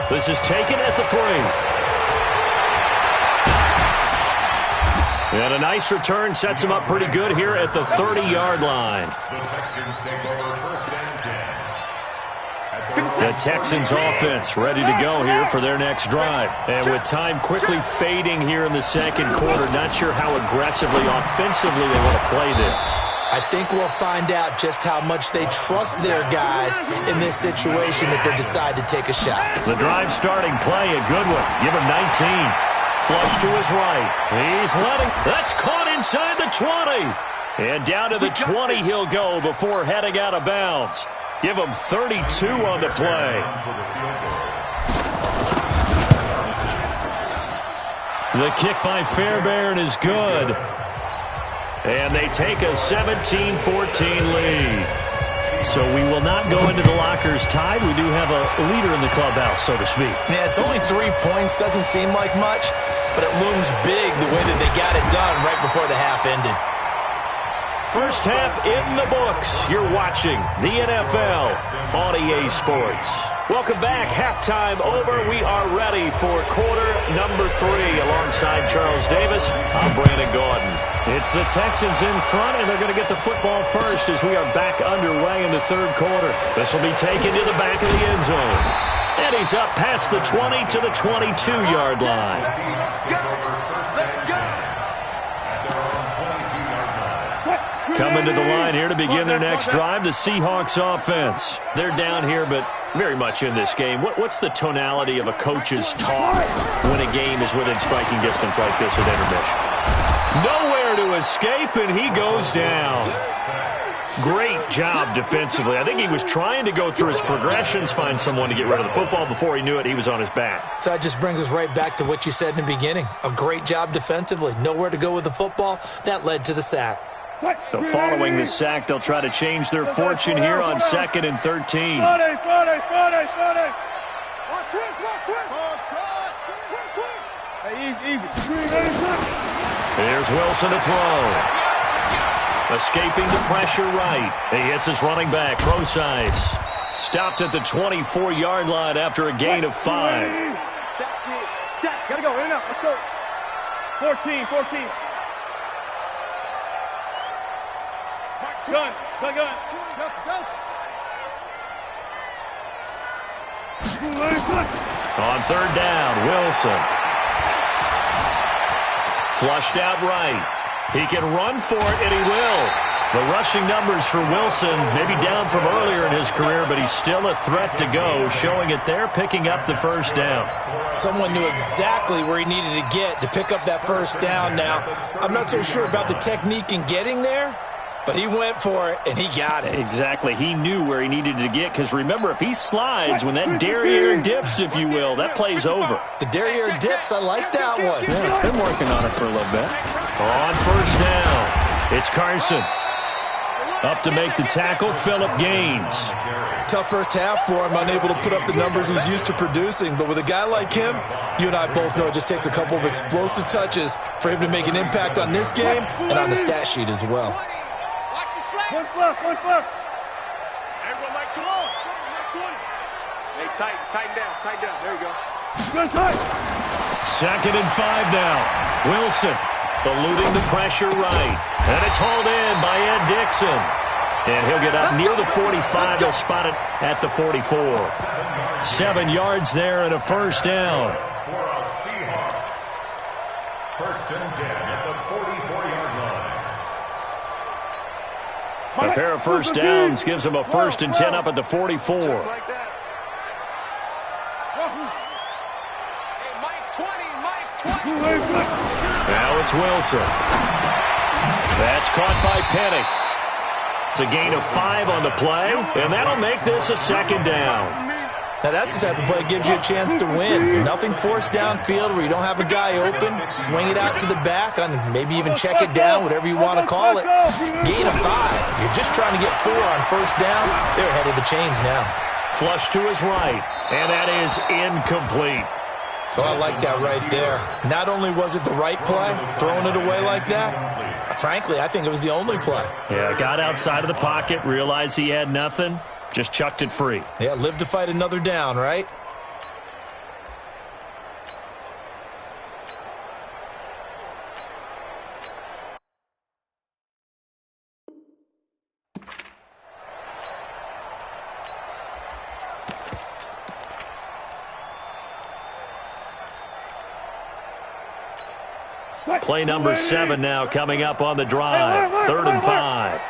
This is taken at the 3. And a nice return sets him up pretty good here at the 30-yard line. The Texans offense ready to go here for their next drive. And with time quickly fading here in the second quarter, not sure how aggressively, offensively they want to play this. I think we'll find out just how much they trust their guys in this situation if they decide to take a shot. The drive starting play, a good one. Give him 19. Flush to his right. He's letting. That's caught inside the 20. And down to the 20 he'll go before heading out of bounds. Give him 32 on the play. The kick by Fairbairn is good. And they take a 17-14 lead. So we will not go into the lockers tied. We do have a leader in the clubhouse, so to speak. Yeah, it's only 3 points. Doesn't seem like much, but it looms big the way that they got it done right before the half ended. First half in the books. You're watching the NFL on EA Sports. Welcome back. Halftime over. We are ready for quarter number 3. Alongside Charles Davis, I'm Brandon Gordon. It's the Texans in front, and they're going to get the football first as we are back underway in the third quarter. This will be taken to the back of the end zone. And he's up past the 20 to the 22-yard line. Coming to the line here to begin their next drive, the Seahawks offense. They're down here, but very much in this game. What's the tonality of a coach's talk when a game is within striking distance like this at intermission? Nowhere to escape, and he goes down. Great job defensively. I think he was trying to go through his progressions, find someone to get rid of the football. Before he knew it, he was on his back. So that just brings us right back to what you said in the beginning. A great job defensively. Nowhere to go with the football. That led to the sack. So following the sack, they'll try to change their fortune here on 2nd and 13. Here's Wilson to throw. Escaping the pressure right. He hits his running back, Rosize. Stopped at the 24-yard line after a gain of 5. Gotta go, in and out, let's go. 14. Gun. On 3rd down, Wilson. Flushed out right. He can run for it, and he will. The rushing numbers for Wilson, maybe down from earlier in his career, but he's still a threat to go, showing it there, picking up the first down. Someone knew exactly where he needed to get to pick up that first down now. I'm not so sure about the technique in getting there, but he went for it, and he got it. Exactly. He knew where he needed to get, because remember, if he slides, when that derriere dips, if you will, that play's over. The derriere dips, I like that one. Yeah, been working on it for a little bit. On 1st down, it's Carson. Up to make the tackle, Phillip Gaines. Tough first half for him, unable to put up the numbers he's used to producing. But with a guy like him, you and I both know it just takes a couple of explosive touches for him to make an impact on this game and on the stat sheet as well. One fluff, one fluff. Everyone like too long. Hey, tighten down. There you go. Good tight. 2nd and 5 now. Wilson eluding the pressure right. And it's hauled in by Ed Dixon. And he'll get up near the 45. They'll spot it at the 44. 7 yards there and a first down. For a Seahawks. 1st and 10 at the 44-yard line. A pair of first downs gives them a 1st and 10 up at the 44. Just like that. Hey, Mike 20. Now it's Wilson. That's caught by Penny. It's a gain of 5 on the play, and that'll make this a 2nd down. Now that's the type of play that gives you a chance to win. Nothing forced downfield where you don't have a guy open. Swing it out to the back, and maybe even check it down, whatever you want to call it. Gain of 5. You're just trying to get 4 on first down. They're ahead of the chains now. Flush to his right, and that is incomplete. Oh, I like that right there. Not only was it the right play, throwing it away like that, frankly, I think it was the only play. Yeah, got outside of the pocket, realized he had nothing, just chucked it free. Yeah, live to fight another down, right? Play number 7 now coming up on the drive. 3rd and 5.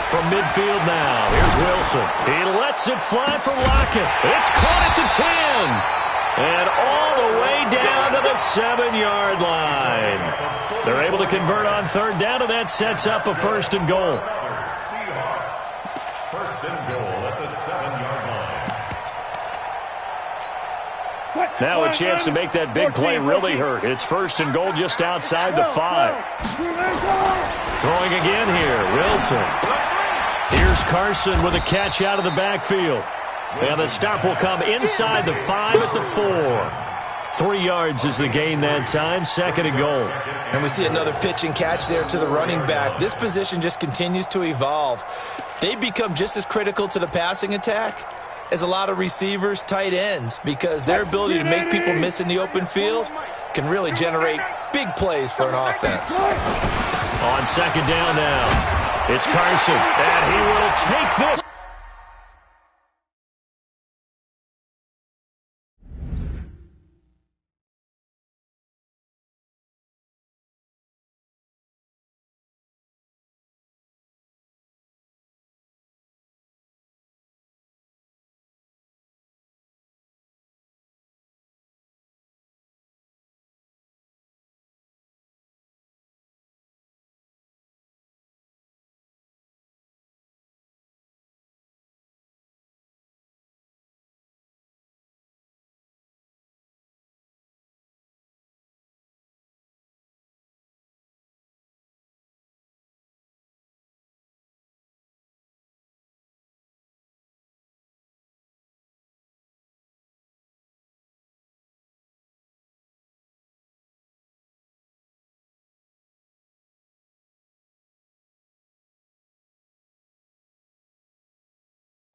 From midfield now, here's Wilson. He lets it fly for Lockett. It's caught at the 10. And all the way down to the 7-yard line. They're able to convert on 3rd down, and that sets up a 1st and goal. Seahawks. 1st and goal at the 7-yard line. Now a chance to make that big play really hurt. It's 1st and goal just outside the 5. Throwing again here, Wilson. Here's Carson with a catch out of the backfield. And the stop will come inside the 5 at the 4. 3 yards is the gain that time, 2nd and goal. And we see another pitch and catch there to the running back. This position just continues to evolve. They become just as critical to the passing attack as a lot of receivers, tight ends, because their ability to make people miss in the open field can really generate big plays for an offense. On 2nd down now, it's Carson, and he will take this.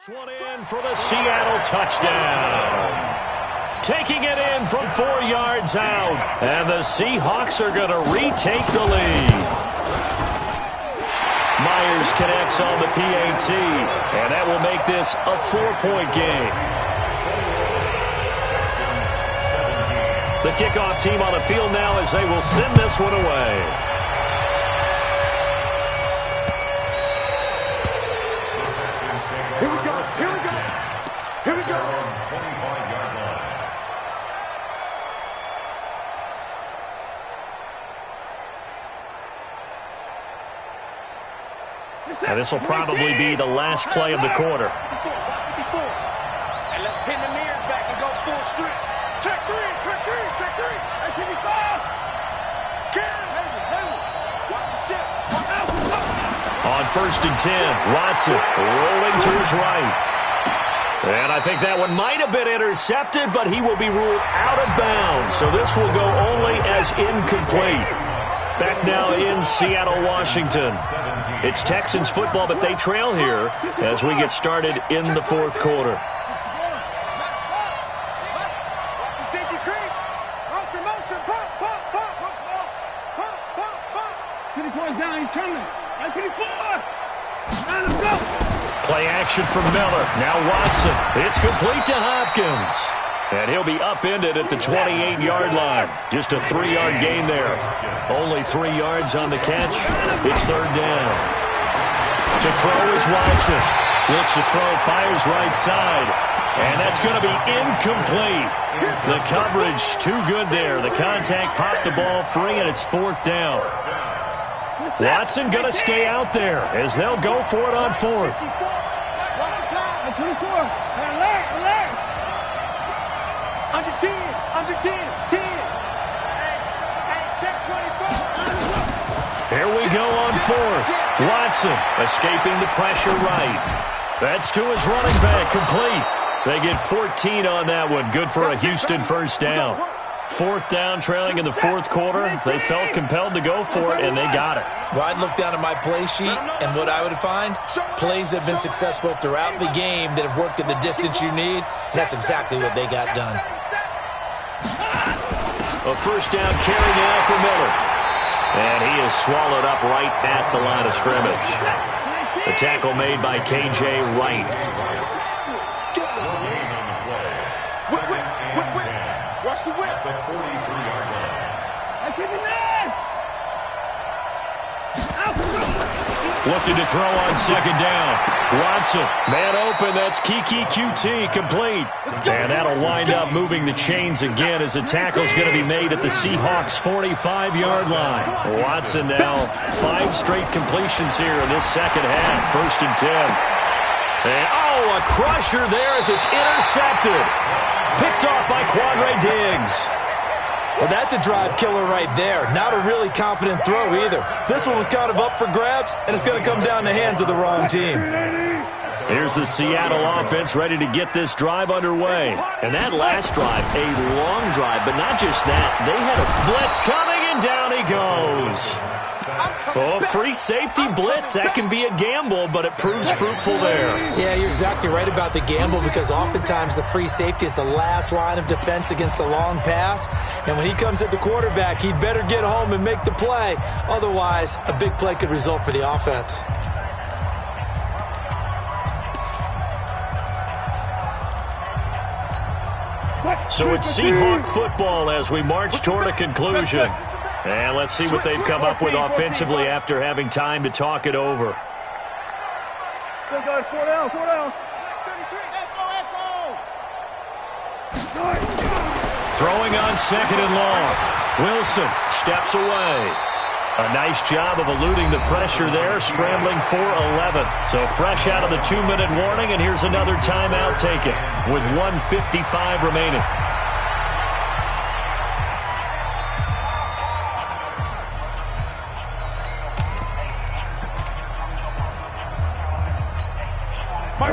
One in for the Seattle touchdown. Taking it in from 4 yards out. And the Seahawks are going to retake the lead. Myers connects on the PAT. And that will make this a 4-point game. The kickoff team on the field now as they will send this one away. Here we go. Here we go. Here we go. 25-yard line. And this will probably be the last play of the quarter. And let's pin the mirrors back and go full street. Check 3, check 3, check 3. Hey, 55. 1st and 10. Watson rolling to his right. And I think that one might have been intercepted, but he will be ruled out of bounds. So this will go only as incomplete. Back now in Seattle, Washington. It's Texans football, but they trail here as we get started in the 4th quarter. Play action from Miller. Now Watson. It's complete to Hopkins. And he'll be upended at the 28-yard line. Just a 3-yard gain there. Only 3 yards on the catch. It's 3rd down. To throw is Watson. Looks to throw, fires right side. And that's going to be incomplete. The coverage too good there. The contact popped the ball free, and it's 4th down. Watson going to stay out there as they'll go for it on 4th. Under 10, 10. Check 24. Here we go on 4th. Watson escaping the pressure right. That's to his running back, complete. They get 14 on that one. Good for a Houston 1st down. 4th down, trailing in the 4th quarter. They felt compelled to go for it, and they got it. Well, I'd look down at my play sheet, and what I would find, plays that have been successful throughout the game that have worked at the distance you need, and that's exactly what they got done. A 1st down carry now for Miller. And he is swallowed up right at the line of scrimmage. The tackle made by K.J. Wright. Watch the whip. The 43-yard line. Looking to throw on 2nd down. Watson, man open, that's Kiki QT, complete. And that'll wind up moving the chains again as the tackle's going to be made at the Seahawks' 45-yard line. Watson now 5 straight completions here in this 2nd half, 1st and 10. And, a crusher there as it's intercepted. Picked off by Quandre Diggs. Well, that's a drive killer right there. Not a really confident throw either. This one was kind of up for grabs, and it's going to come down the hands of the wrong team. Here's the Seattle offense ready to get this drive underway. And that last drive, a long drive, but not just that. They had a blitz coming, and down he goes. Oh, free safety blitz. That can be a gamble, but it proves fruitful there. Yeah, you're exactly right about the gamble because oftentimes the free safety is the last line of defense against a long pass. And when he comes at the quarterback, he'd better get home and make the play. Otherwise, a big play could result for the offense. So it's Seahawk football as we march toward a conclusion. And let's see what they've come up with offensively after having time to talk it over. Still got 4 down. Throwing on 2nd and long. Wilson steps away. A nice job of eluding the pressure there, scrambling for 11. So fresh out of the 2-minute warning, and here's another timeout taken with 1:55 remaining.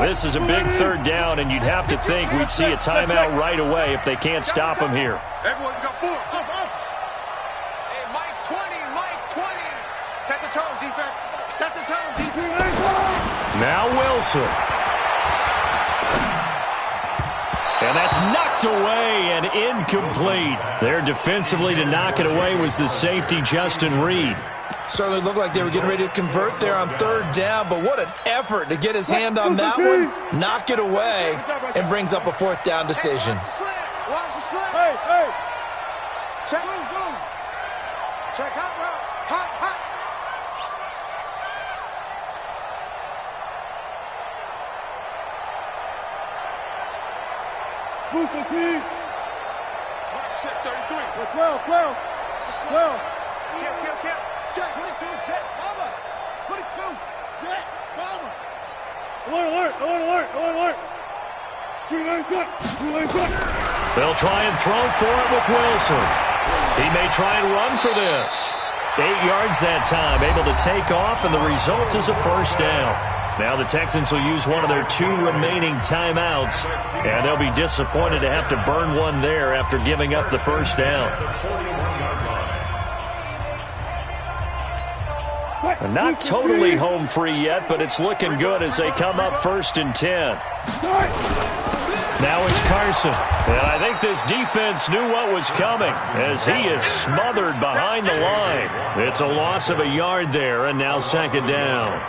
This is a big 3rd down, and you'd have to think we'd see a timeout right away if they can't stop him here. Everyone got 4. Hey, Mike 20. Set the tone, defense. Set the tone, defense. Now Wilson. And that's knocked away and incomplete. There defensively to knock it away was the safety, Justin Reed. Certainly looked like they were getting ready to convert there on 3rd down, but what an effort to get his hand on that one, knock it away, and brings up a 4th down decision. Watch the slip. Hey. Check. Move. Check hot route. Hot. Move, fatigue. Check 33. 12. Kill. Check 22. Check. Mama. 22. Check. Mama. Alert. 3-lane cut. They'll try and throw for it with Wilson. He may try and run for this. 8 yards that time, able to take off, and the result is a first down. Now the Texans will use one of their 2 remaining timeouts, and they'll be disappointed to have to burn one there after giving up the first down. Not totally home free yet, but it's looking good as they come up 1st and 10. Now it's Carson. And I think this defense knew what was coming as he is smothered behind the line. It's a loss of a yard there, and now 2nd down.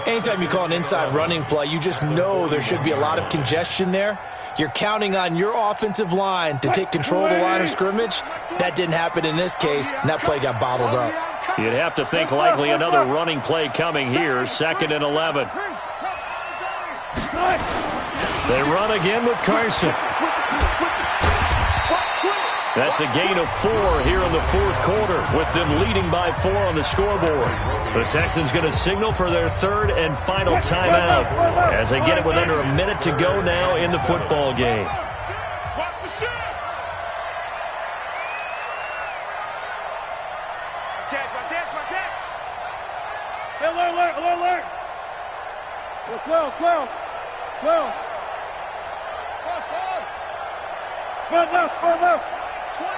Anytime you call an inside running play, you just know there should be a lot of congestion there. You're counting on your offensive line to take control of the line of scrimmage. That didn't happen in this case, and that play got bottled up. You'd have to think likely another running play coming here, 2nd and 11. They run again with Carson. That's a gain of 4 here in the 4th quarter, with them leading by 4 on the scoreboard. The Texans going to signal for their 3rd and final timeout as they get it with under a minute to go now in the football game. Alert! Well. Further. 20.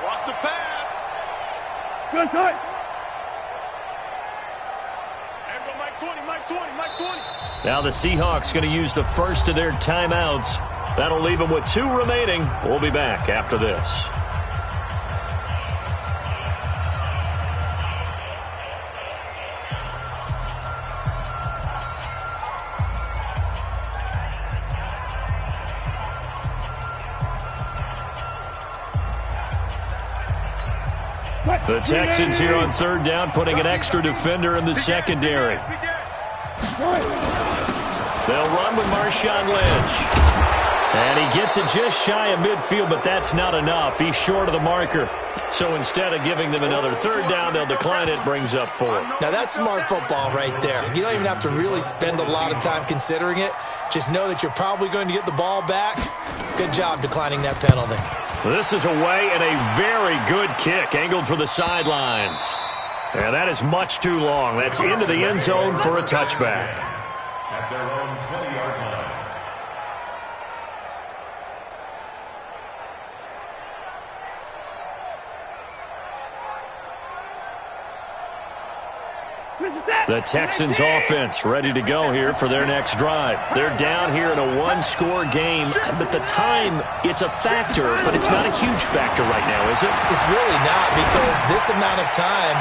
Watch the pass. Good time. Mike 20. Now the Seahawks going to use the first of their timeouts. That'll leave them with 2 remaining. We'll be back after this. The Texans here on 3rd down, putting an extra defender in the secondary. They'll run with Marshawn Lynch. And he gets it just shy of midfield, but that's not enough. He's short of the marker. So instead of giving them another 3rd down, they'll decline it, brings up 4. Now that's smart football right there. You don't even have to really spend a lot of time considering it. Just know that you're probably going to get the ball back. Good job declining that penalty. This is away and a very good kick, angled for the sidelines. And that is much too long. That's into the end zone for a touchback. At their own 20-yard line. The Texans offense ready to go here for their next drive. They're down here in a 1-score game, but the time, it's a factor, but it's not a huge factor right now, is it? It's really not, because this amount of time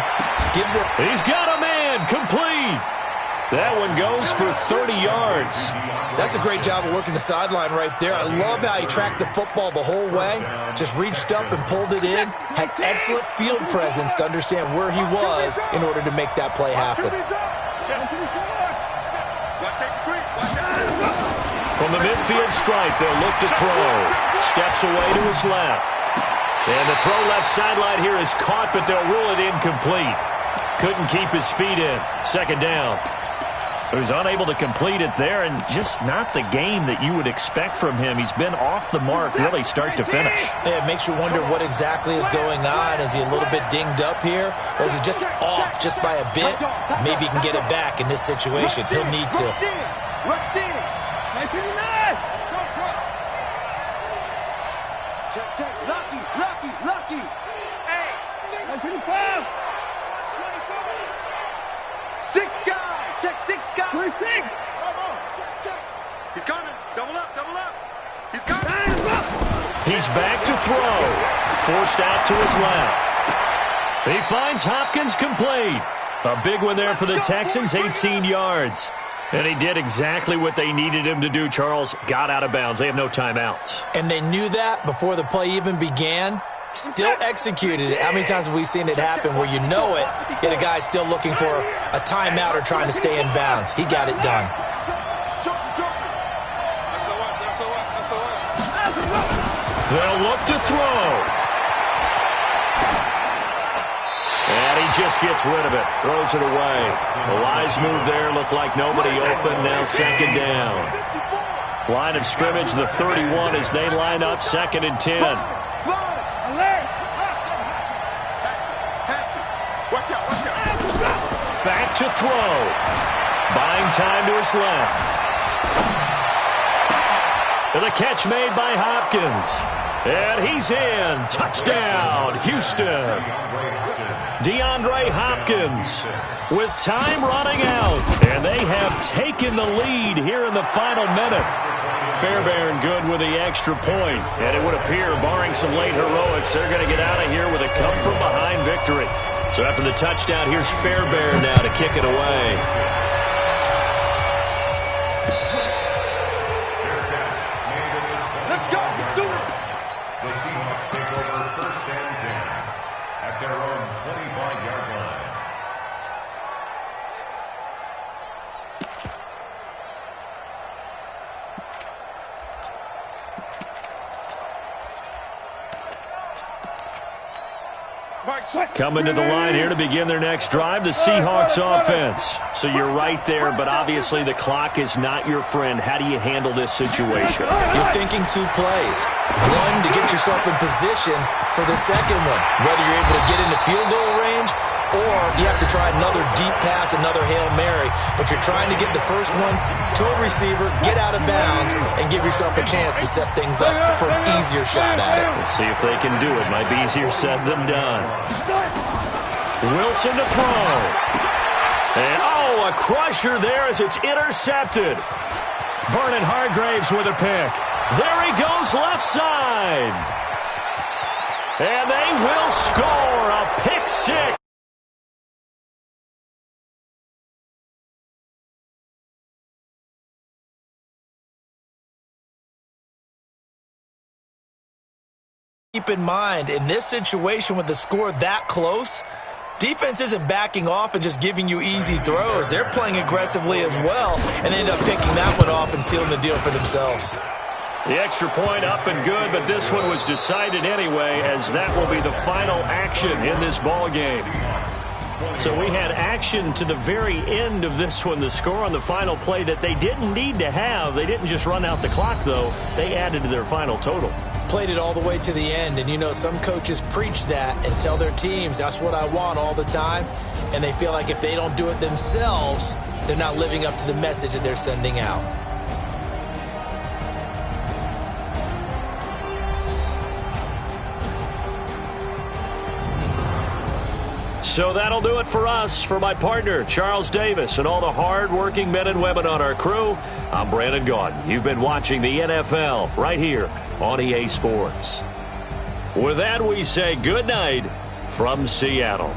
gives it. He's got a man, complete. That one goes for 30 yards. That's a great job of working the sideline right there. I love how he tracked the football the whole way. Just reached up and pulled it in. Had excellent field presence to understand where he was in order to make that play happen. From the midfield stripe, they'll look to throw. Steps away to his left. And the throw left sideline here is caught, but they'll rule it incomplete. Couldn't keep his feet in. 2nd down. So he's unable to complete it there, and just not the game that you would expect from him. He's been off the mark really start to finish. Yeah, it makes you wonder what exactly is going on. Is he a little bit dinged up here, or is he just off just by a bit? Maybe he can get it back in this situation. He'll need to. Check. Lucky. Hey. 25. 6 guys. Check 6 guys. 26. Check. He's coming. Double up. He's coming. He's back to throw. Forced out to his left. He finds Hopkins complete. A big one there for the Texans, 18 yards. And he did exactly what they needed him to do, Charles. Got out of bounds. They have no timeouts. And they knew that before the play even began. Still executed it. How many times have we seen it happen where you know it, yet a guy's still looking for a timeout or trying to stay in bounds? He got it done. They'll look to throw. And he just gets rid of it. Throws it away. A wise move there. Looked like nobody open. Now 2nd down. Line of scrimmage, the 31 as they line up 2nd and 10. back to throw. Buying time to his left. And the catch made by Hopkins. And he's in. Touchdown, Houston. DeAndre Hopkins with time running out. And they have taken the lead here in the final minute. Fairbairn good with the extra point. And it would appear, barring some late heroics, they're going to get out of here with a come-from-behind victory. So after the touchdown, here's Fairbairn now to kick it away. Coming to the line here to begin their next drive, the Seahawks offense. So you're right there, but obviously the clock is not your friend. How do you handle this situation? You're thinking 2 plays. One, to get yourself in position for the second one, whether you're able to get into field goal range or you have to try another deep pass, another Hail Mary, but you're trying to get the first one to a receiver, get out of bounds, and give yourself a chance to set things up for an easier shot at it. We'll see if they can do it. Might be easier said than done. Wilson to throw. And, a crusher there as it's intercepted. Vernon Hargreaves with a pick. There he goes, left side. And they will score a pick six. Keep in mind, in this situation with the score that close, defense isn't backing off and just giving you easy throws. They're playing aggressively as well and end up picking that one off and sealing the deal for themselves. The extra point up and good, but this one was decided anyway, as that will be the final action in this ball game. So we had action to the very end of this one, the score on the final play that they didn't need to have. They didn't just run out the clock, though. They added to their final total. Played it all the way to the end, and you know some coaches preach that and tell their teams that's what I want all the time, and they feel like if they don't do it themselves, they're not living up to the message that they're sending out. So that'll do it for us. For my partner, Charles Davis, and all the hard-working men and women on our crew, I'm Brandon Gaudin. You've been watching the NFL right here on EA Sports. With that, we say good night from Seattle.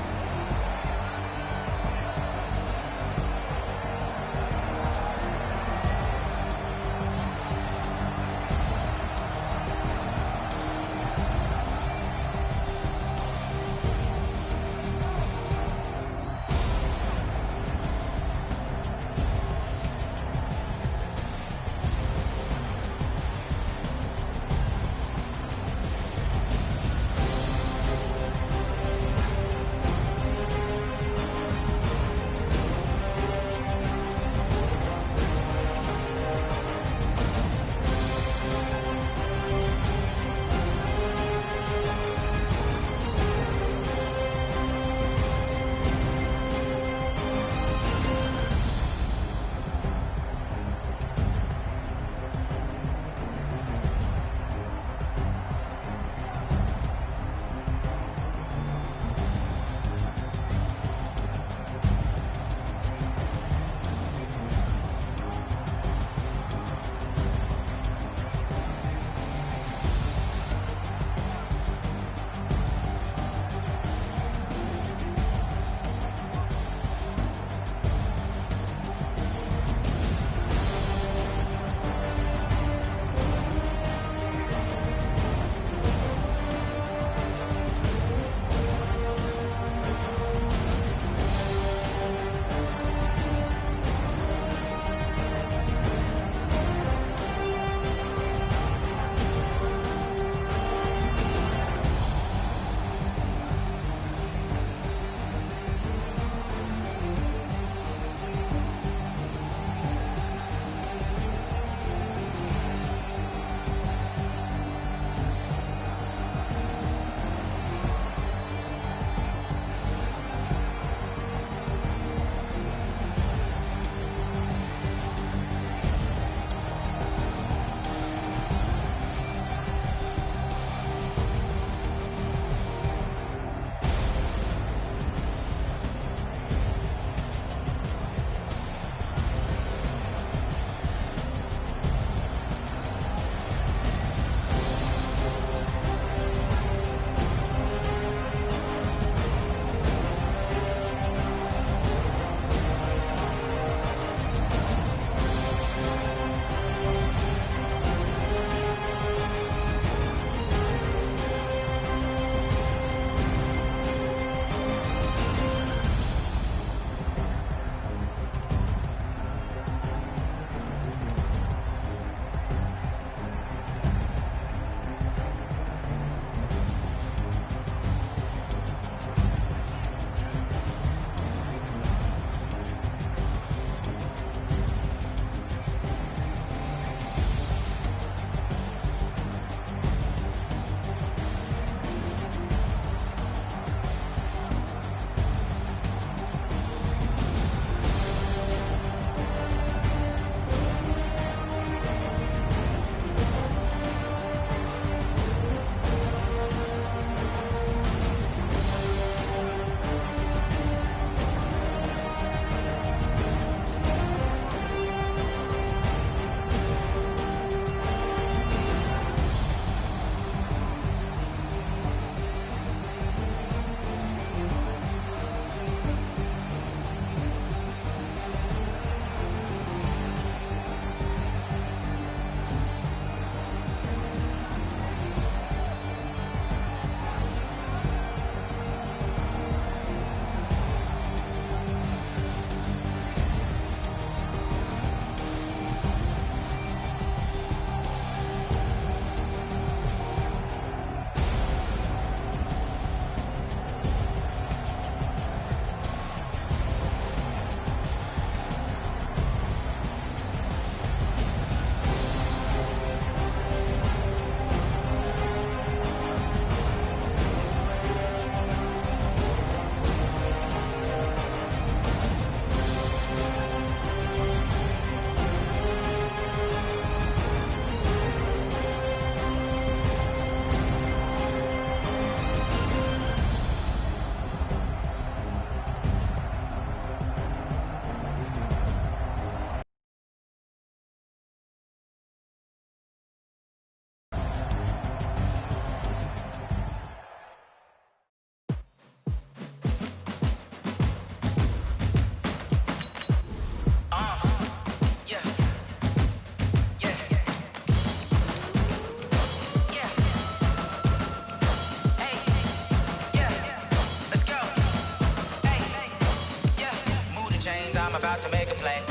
about to make a play.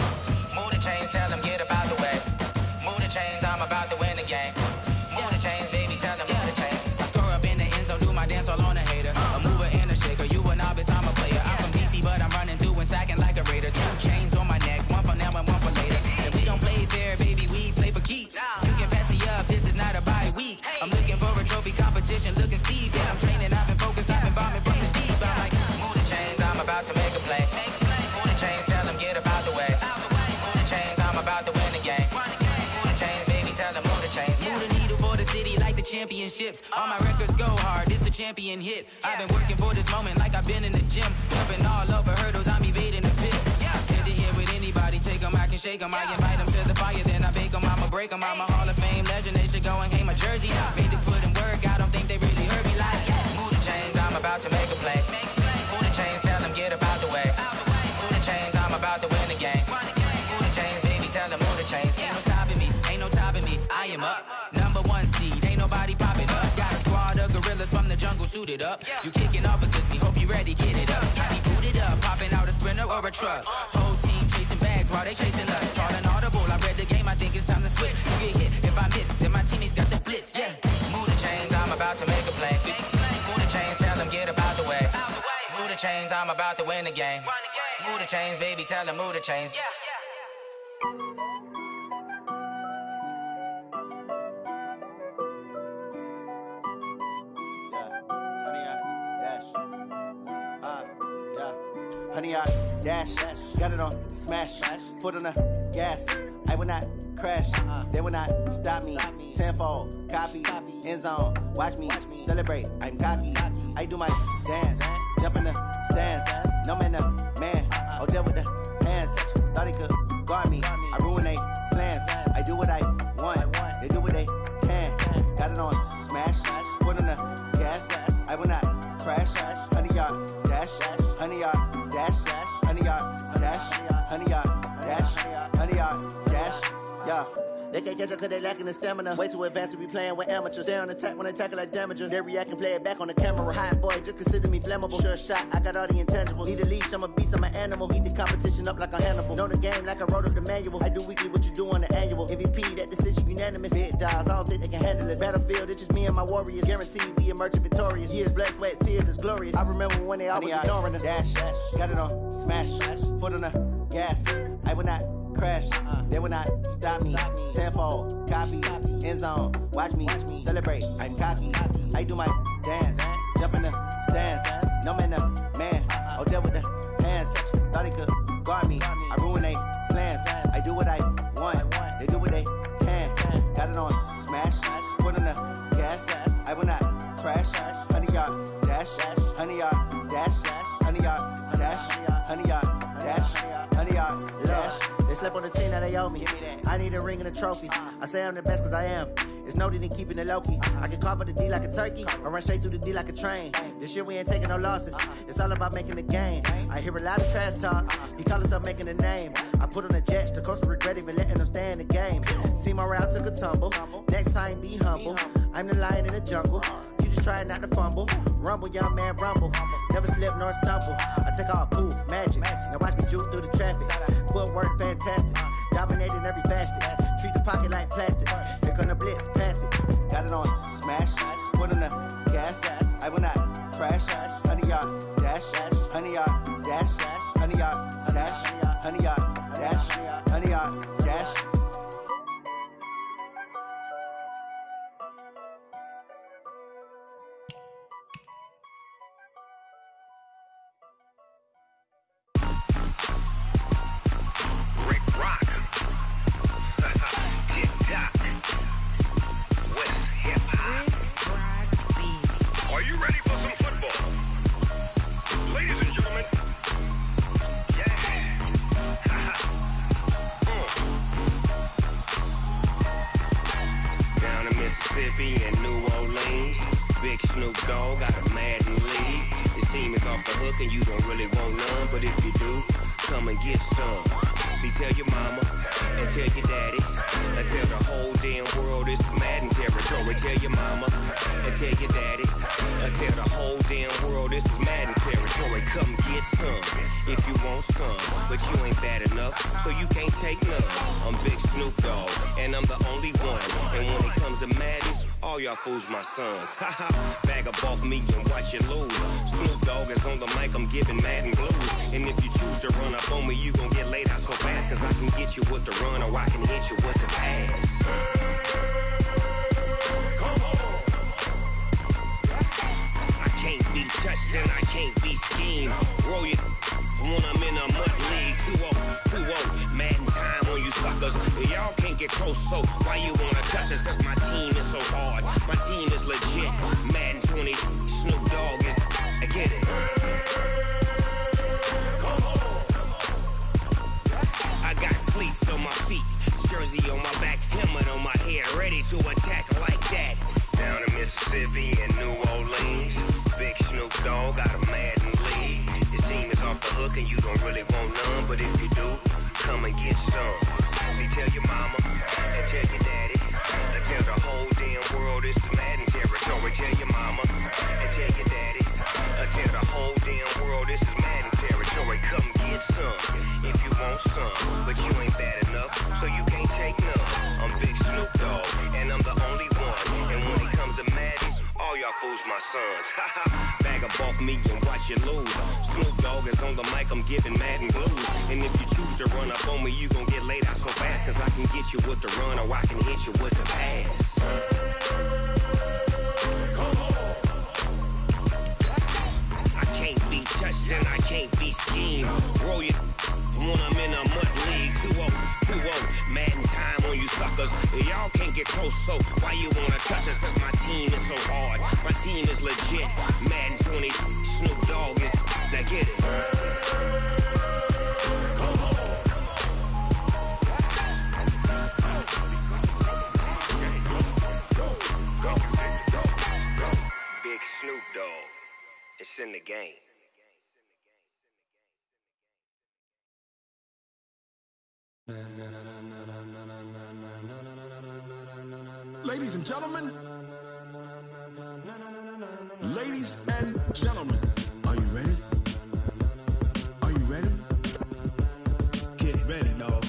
Move the chains, tell them get about the way. Move the chains, I'm about to win the game. Move the chains, baby, tell them move the chains. I score up in the end zone, do my dance all on a hater. A mover and a shaker, you a novice, I'm a player. I'm from DC, but I'm running through and sacking like a raider. 2 chains on my neck, one for now and one for later. And we don't play fair, baby, we play for keeps. You can pass me up, this is not a bye week. I'm looking for a trophy competition, looking steep. Yeah, I'm training, I've been focused, I've been bombing from the deep. I'm like, move the chains, I'm about to make a play. Move the chains, tell them get about the way. Move the chains, I'm about to win the game. Move the chains, baby, tell them move the chains. Move the needle for the city like the championships. All my records go hard, this a champion hit. I've been working for this moment like I've been in the gym. Jumping all over hurdles, I'm evading the pit. Head to head with anybody, take them, I can shake them. I invite them to the fire, then I bake them. I'ma break them, I'm a Hall of Fame legend. They should go and hang my jersey. Made to put in work, I don't think they really heard me like, move the chains, I'm about to make a play. Move the chains, tell them get about the way. Move the chains, I'm about to win the game. Move the chains, baby, tell them move the chains. Ain't no stopping me, ain't no topping me. I am up, #1 seed, ain't nobody popping up. Got a squad of gorillas from the jungle suited up. You kicking off against me, hope you ready, get it up. I be booted up, popping out a Sprinter or a truck. Whole team chasing bags while they chasing us. Calling audible, I read the game, I think it's time to switch. You get hit, if I miss, then my teammates got the blitz, yeah. Move the chains, I'm about to make a play. Move the chains, tell them get about the way. Move the chains, I'm about to win the game. Move the chains, baby, tell them move the chains. Honey, I dash, got it on smash, foot on the gas. I will not crash, they will not stop me. Tenfold, copy, end zone, watch me celebrate. I'm cocky, I do my dance, jump in the stands. No man, the man, oh deal with the hands. Thought he could guard me, I ruin they plans. I do what I want, they do what they can. Got it on smash, foot on the gas. I will not crash, honey, y'all dash, honey, y'all dash, honey, y'all dash, honey, y'all dash, honey, y'all dash, yeah. They can't catch up cause they lacking the stamina. Way too advanced to be playing with amateurs. Stay on attack when they tackle like damager. They react and play it back on the camera. Hot boy, just consider me flammable. Sure shot, I got all the intangibles. Need a leash, I'm a beast, I'm an animal. Heat the competition up like a Hannibal. Know the game like I wrote up the manual. I do weekly what you do on the annual. MVP, that decision unanimous. Big dials, I don't think they can handle it. Battlefield, it's just me and my warriors. Guaranteed we emerging victorious. Years, blood, sweat, tears, it's glorious. I remember when they always ignoring us. Dash, got it on smash, foot on the gas. I will not crash, they will not stop me. Tenfold, copy, end zone, watch me celebrate. I'm cocky, I do my dance, jump in the stands. No man, the man, oh deal with the hands. Thought he could guard me, I ruin they plans. I do what I want, they do what they can. Got it on smash, foot on the gas. I will not crash, honey, y'all dash, honey, y'all dash, honey, y'all dash, honey, y'all dash, honey, y'all dash. They slept on the team that they owe me. I need a ring and a trophy. I say I'm the best cause I am. It's no need in keeping it low-key. I can carve for the D like a turkey or run straight through the D like a train. This year we ain't taking no losses. It's all about making the game. I hear a lot of trash talk. He call himself making a name. I put on the Jets. The coach regret even letting them stay in the game. Team morale took a tumble. Next time be humble. I'm the lion in the jungle. You just trying not to fumble. Rumble, young man, rumble. Never slip nor stumble. I take off, poof, magic. Now watch me juke through the traffic. Footwork fantastic. Dominating every facet. Treat the pocket like plastic. Here come the blitz, pass it. Got it on smash, foot on the gas. I will not crash, honey, y'all dash, honey, y'all dash, honey, y'all dash, honey, y'all dash, honey, y'all dash. Rick Rock. Tick-tock. West hip-hop. Are you ready for some football? Ladies and gentlemen. Yeah. Down in Mississippi and New Orleans, Big Snoop Dogg got a Madden league. His team is off the hook and you don't really want none, but if you do, come and get some. See, tell your mama and tell your daddy and tell the whole damn world this is Madden territory. Tell your mama and tell your daddy I tell the whole damn world this is Madden territory. Come get some if you want some, but you ain't bad enough, so you can't take none. I'm Big Snoop Dogg, and I'm the only one. And when it comes to Madden, all y'all fools my sons. Haha, bag up off me and watch you lose. Snoop Dogg is on the mic, I'm giving Madden blues. And if you choose to run up on me, you gon' get laid out so fast, cause I can get you with the run or I can hit you with the pass. I can't be touched and I can't be schemed. Roll you when I'm in a mud league. 2-0, Madden time on you suckers. Y'all can't get close, so why you wanna touch us? Cause my team is so hard, my team is legit. Madden 20, Snoop Dogg is, I get it. I got cleats on my feet, jersey on my back, helmet on my head, ready to attack like that. Down in Mississippi and New Orleans, Big Snoop Dogg got a Madden league. His team is off the hook and you don't really want none, but if you do, come and get some. See, tell your mama and tell your daddy, and tell the whole damn world it's Madden territory. Tell your mama and tell your daddy, and tell the whole damn world this is Madden territory. Come get some if you want some, but you ain't bad enough, so you can't take none. I'm Big Snoop Dogg, and I'm the only one. And when it comes to Madden, all y'all fools my sons. Bag up off me and watch you lose. Snoop Dogg is on the mic, I'm giving Madden blues. And if you choose to run up on me, you gon' get laid out so fast, cause I can get you with the run or I can hit you with the pass. I can't be touched and I can't be schemed. Roll you when I'm in a mud league. 2-0, Madden time on you suckers. Y'all can't get close, so why you wanna touch us? Cause my team is so hard, my team is legit. Madden 20, Snoop Dogg is, now get it. Big Snoop Dogg, it's in the game. Ladies and gentlemen, ladies and gentlemen, Are you ready? Are you ready? Get ready, dog.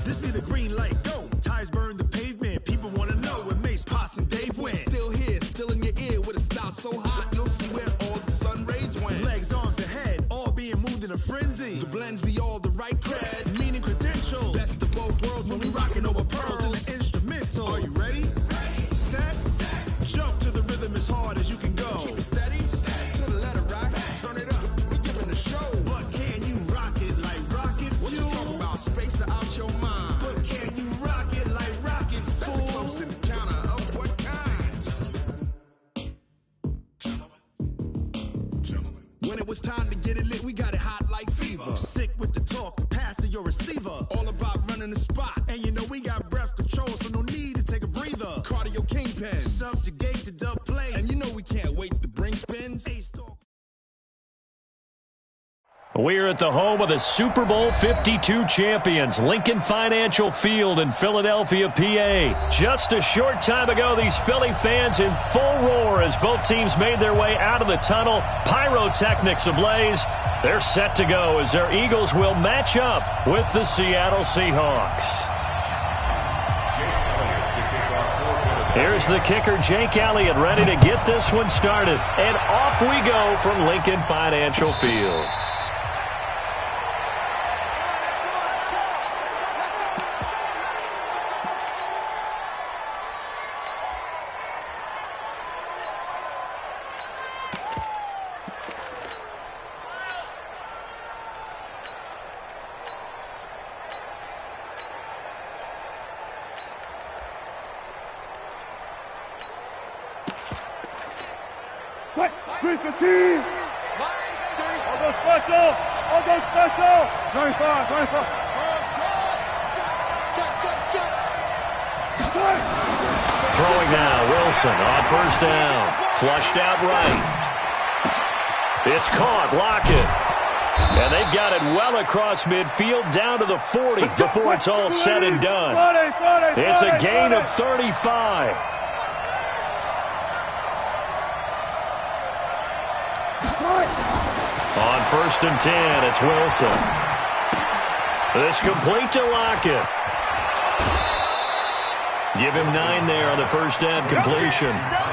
This be the green light, go. Tires burn the pavement. People wanna know where Mace, Poss, and Dave went. still here, still in your ear with a style so hot, you'll see where all the sun rays went. Legs, arms, and head, all being moved in a frenzy. The blends be all the right cred, Meaning credentials. best of both worlds when we rockin' over Pearls in pearls. the instrumental. Are you ready? Set? Jump to the rhythm as hard as you can go. Keep it steady, to the letter right, turn it up, we giving the show. But can you rock it like rocket What you fuel? talking about, space out your mind? But can you rock it like rockets, That's a fool? close encounter of what kind? Gentlemen. When it was time to get it lit, we got it hot like fever. Sick with the talk, pass to your receiver. All about running the spot, And you know we got breath control, so no need to take a breather. cardio kingpin. Subjugate the dub play. And you know we can't wait to bring spins. We're at the home of the Super Bowl 52 champions, Lincoln Financial Field in Philadelphia, PA. Just a short time ago, these Philly fans in full roar as both teams made their way out of the tunnel. Pyrotechnics ablaze. They're set to go as their Eagles will match up with the Seattle Seahawks. Here's the kicker, Jake Elliott, ready to get this one started. And off we go from Lincoln Financial Field. Quick, 315. I'll go special. I'll go special. 95, 95. Check. Throwing now, Wilson on first down. Flushed out right. It's caught, Lockett. And they've got it well across midfield, down to the 40 before it's all said and done. It's a gain of 35. On first and 10, it's Wilson. This complete to Lockett. Give him 9 there on the first down completion.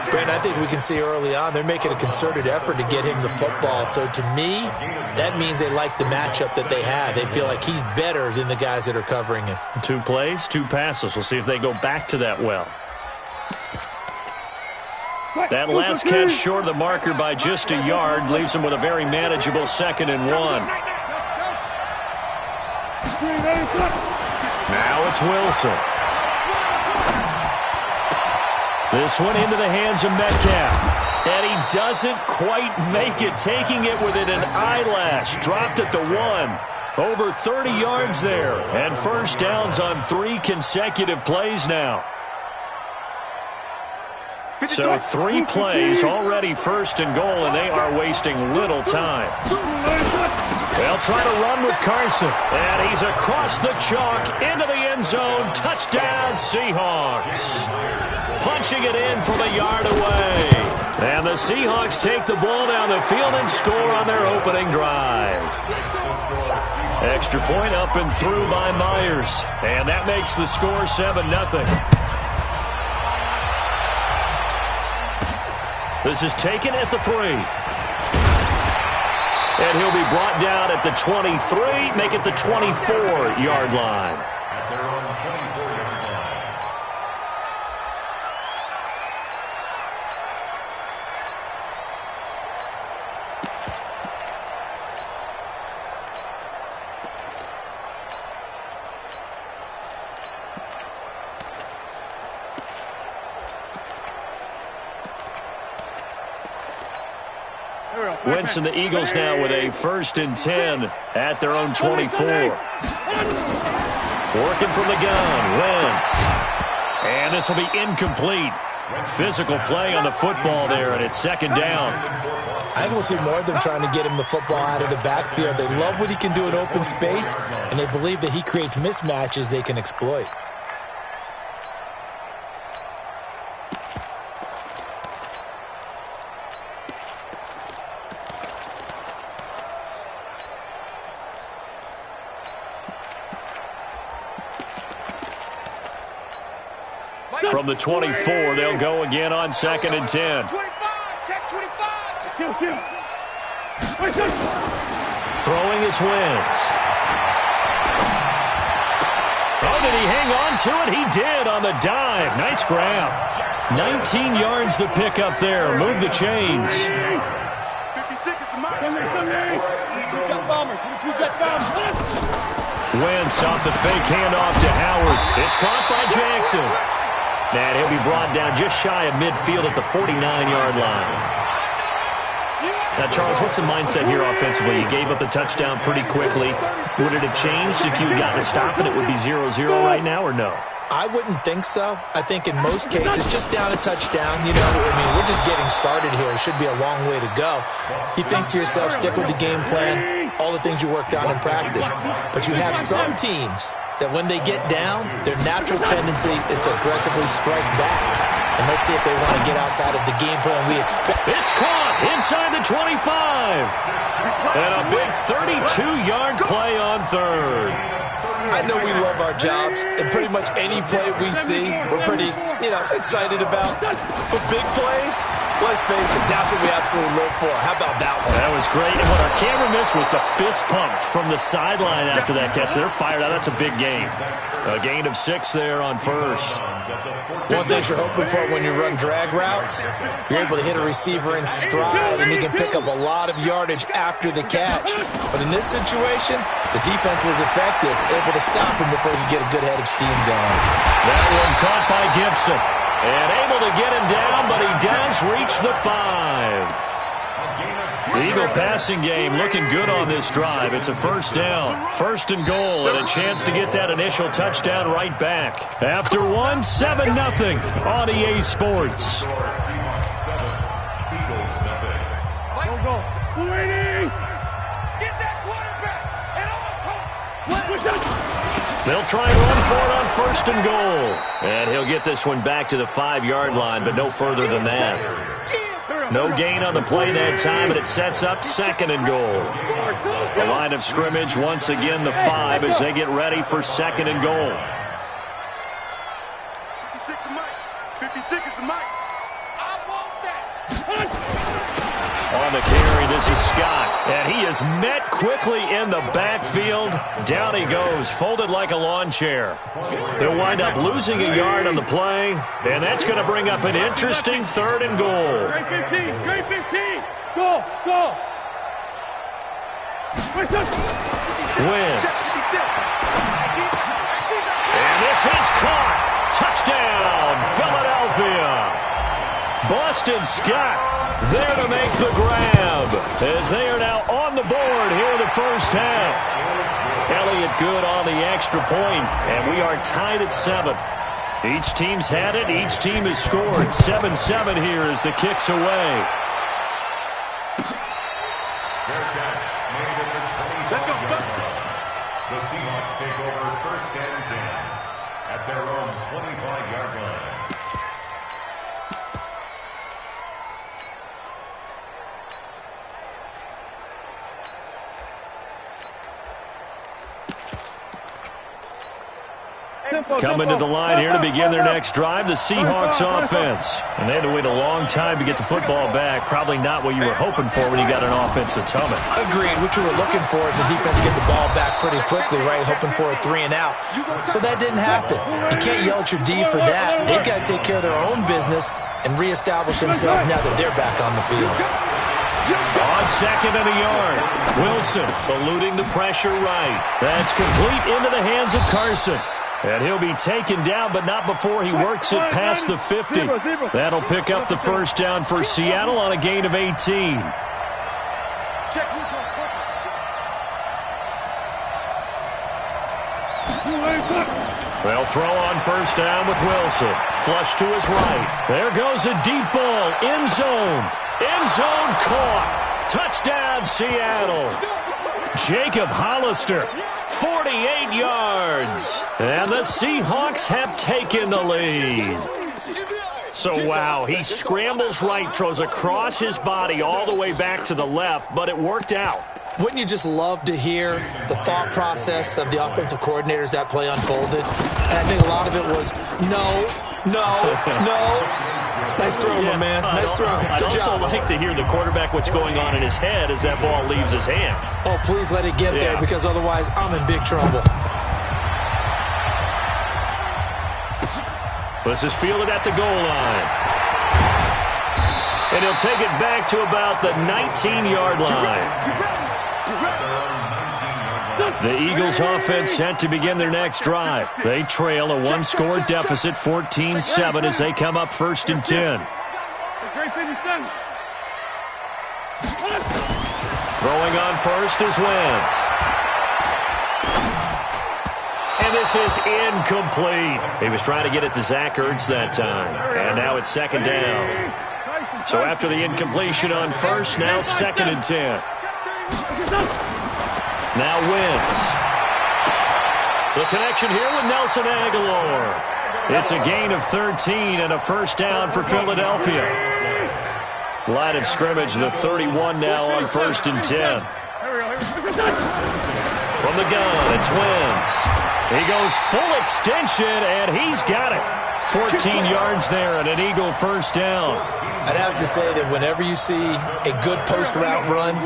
Brent, I think we can see early on they're making a concerted effort to get him the football. So to me, that means they like the matchup that they have. They feel like he's better than the guys that are covering him. 2 plays, 2 passes. We'll see if they go back to that well. That last catch short of the marker by just a yard leaves him with a very manageable 2nd and 1. Now it's Wilson. This one into the hands of Metcalf. And he doesn't quite make it, taking it within an eyelash. Dropped at the 1. Over 30 yards there. And first downs on 3 consecutive plays now. So 3 plays, already first and goal, and they are wasting little time. They'll try to run with Carson. And he's across the chalk into the end zone. Touchdown, Seahawks. Punching it in from a yard away. And the Seahawks take the ball down the field and score on their opening drive. Extra point up and through by Myers. And that makes the score 7-0. This is taken at the 3. And he'll be brought down at the 23, make it the 24-yard line. At their own 24-yard line. Wentz and the Eagles now with a 1st and 10 at their own 24. Working from the gun, Wentz. And this will be incomplete. Physical play on the football there, and it's 2nd down. I think we'll see more of them trying to get him the football out of the backfield. They love what he can do in open space, and they believe that he creates mismatches they can exploit. From the 24, they'll go again on 2nd and 10. Throwing is Wentz. Oh, did he hang on to it? He did on the dive. Nice grab. 19 yards the pick up there. Move the chains. Wentz off the fake handoff to Howard. It's caught by Jackson. And he'll be brought down just shy of midfield at the 49-yard line. Now, Charles, what's the mindset here offensively? You gave up the touchdown pretty quickly. Would it have changed if you had gotten a stop and it would be 0-0 right now, or no? I wouldn't think so. I think in most cases, just down a touchdown, you know, I mean, we're just getting started here. It should be a long way to go. You think to yourself, stick with the game plan, all the things you worked on in practice. But you have some teams that when they get down, their natural tendency is to aggressively strike back. And let's see if they want to get outside of the game plan we expect. It's caught inside the 25. And a big 32-yard play on 3rd. I know we love our jobs, and pretty much any play we see, we're pretty, excited about. But big plays, let's face it, that's what we absolutely live for. How about that one? That was great. And what our camera missed was the fist pump from the sideline after that catch. They're fired out. That's a big gain. A gain of 6 there on 1st. One thing you're hoping for when you run drag routes, you're able to hit a receiver in stride, and he can pick up a lot of yardage after the catch. But in this situation, the defense was effective, able to stop him before he could get a good head of steam going. That one caught by Gibson. And able to get him down, but he does reach the 5. The Eagle passing game looking good on this drive. It's a first down. 1st and goal, and a chance to get that initial touchdown right back. After 1, 7-0 on EA Sports. They'll try and run for it on 1st and goal. And he'll get this one back to the 5-yard line, but no further than that. No gain on the play that time, and it sets up 2nd and goal. The line of scrimmage, once again, the 5 as they get ready for 2nd and goal. 56 is Mike. 56 is Mike. I want that. On the carry, this is Scott. And he is met quickly in the backfield. Down he goes, folded like a lawn chair. He'll wind up losing a yard on the play, and that's going to bring up an interesting 3rd and goal. Trey 15. Trey 15. Go. Go. Wentz. And this is caught. Touchdown, Philadelphia. Boston Scott there to make the grab as they are now on the board here in the first half. Elliott good on the extra point, and we are tied at 7. Each team's had it. Each team has scored. 7-7 here as the kick's away. The Seahawks take over 1st and 10 at their own 25-yard line. Coming to the line here to begin their next drive, the Seahawks offense. And they had to wait a long time to get the football back. Probably not what you were hoping for when you got an offense that's humming. Agreed. What you were looking for is the defense get the ball back pretty quickly, right? Hoping for a 3 and out. So that didn't happen. You can't yell at your D for that. They've got to take care of their own business and reestablish themselves now that they're back on the field. On 2nd and a yard, Wilson eluding the pressure right. That's complete into the hands of Carson. And he'll be taken down, but not before he works it past the 50. That'll pick up the first down for Seattle on a gain of 18. They'll throw on first down with Wilson. Flush to his right. There goes a deep ball. End zone. End zone caught. Touchdown, Seattle. Jacob Hollister. 48 yards. And the Seahawks have taken the lead. So, wow, he scrambles right, throws across his body all the way back to the left, but it worked out. Wouldn't you just love to hear the thought process of the offensive coordinators that play unfolded? And I think a lot of it was, no. Nice throw, my man. Nice throw. I'd also like to hear the quarterback what's going on in his head as that ball leaves his hand. Oh, please let it get there, because otherwise I'm in big trouble. This is fielded at the goal line. And he'll take it back to about the 19-yard line. The Eagles offense set to begin their next drive. They trail a one-score deficit, 14-7, as they come up 1st and 10. Throwing on first is Wentz. And this is incomplete. He was trying to get it to Zach Ertz that time. And now it's 2nd down. So after the incompletion on first, now 2nd and 10. Now Wentz. The connection here with Nelson Aguilar. It's a gain of 13 and a first down for Philadelphia. Line of scrimmage, the 31 now on 1st and 10. From the gun, it's Wentz. He goes full extension, and he's got it. 14 yards there and an Eagle first down. I'd have to say that whenever you see a good post route run,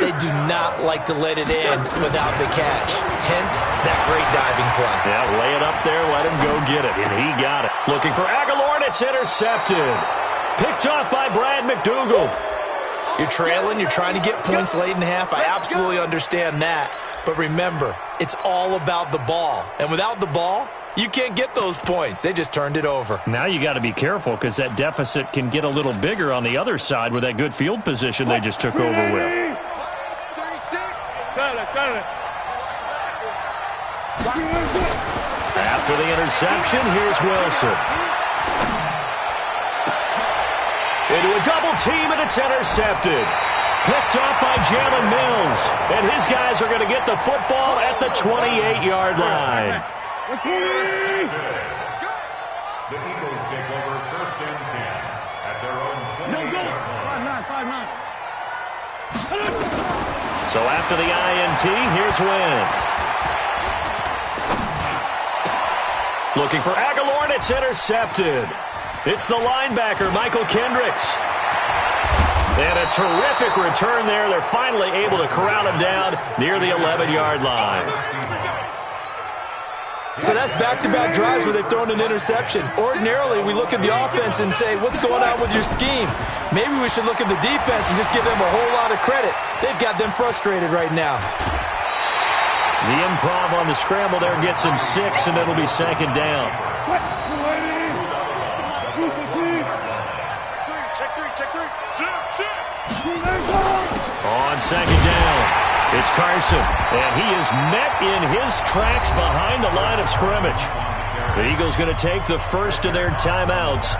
they do not like to let it end without the catch. Hence, that great diving play. Yeah, lay it up there, let him go get it, and he got it. Looking for Aguilar, and it's intercepted. Picked off by Brad McDougald. You're trailing, you're trying to get points late in half. I absolutely understand that. But remember, it's all about the ball. And without the ball, You can't get those points. They just turned it over. Now you got to be careful because that deficit can get a little bigger on the other side with that good field position they just took over with. After the interception, here's Wilson. Into a double team, and it's intercepted. Picked off by Jalen Mills. And his guys are going to get the football at the 28-yard line. The Eagles take over 1st and 10 at their own 28-yard line. 5-9. So after the INT, here's Wentz. Looking for Aguilar, and it's intercepted. It's the linebacker, Michael Kendricks. And a terrific return there. They're finally able to corral him down near the 11-yard line. So that's back-to-back drives where they've thrown an interception. Ordinarily, we look at the offense and say, what's going on with your scheme? Maybe we should look at the defense and just give them a whole lot of credit. They've got them frustrated right now. The improv on the scramble there gets him 6, and it'll be 2nd down. On 2nd down, it's Carson, and he is met in his tracks behind the line of scrimmage. The Eagles going to take the first of their timeouts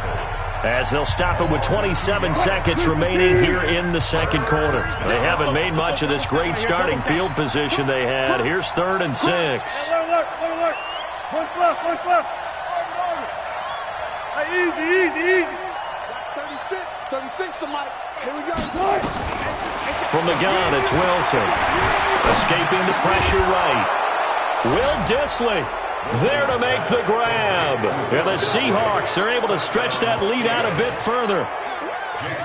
as they'll stop it with 27 seconds remaining here in the 2nd quarter. They haven't made much of this great starting field position they had. Here's 3rd and 6. Easy. 36 to Mike. Here we go. From the gun, it's Wilson. Escaping the pressure right. Will Dissly there to make the grab. And the Seahawks are able to stretch that lead out a bit further.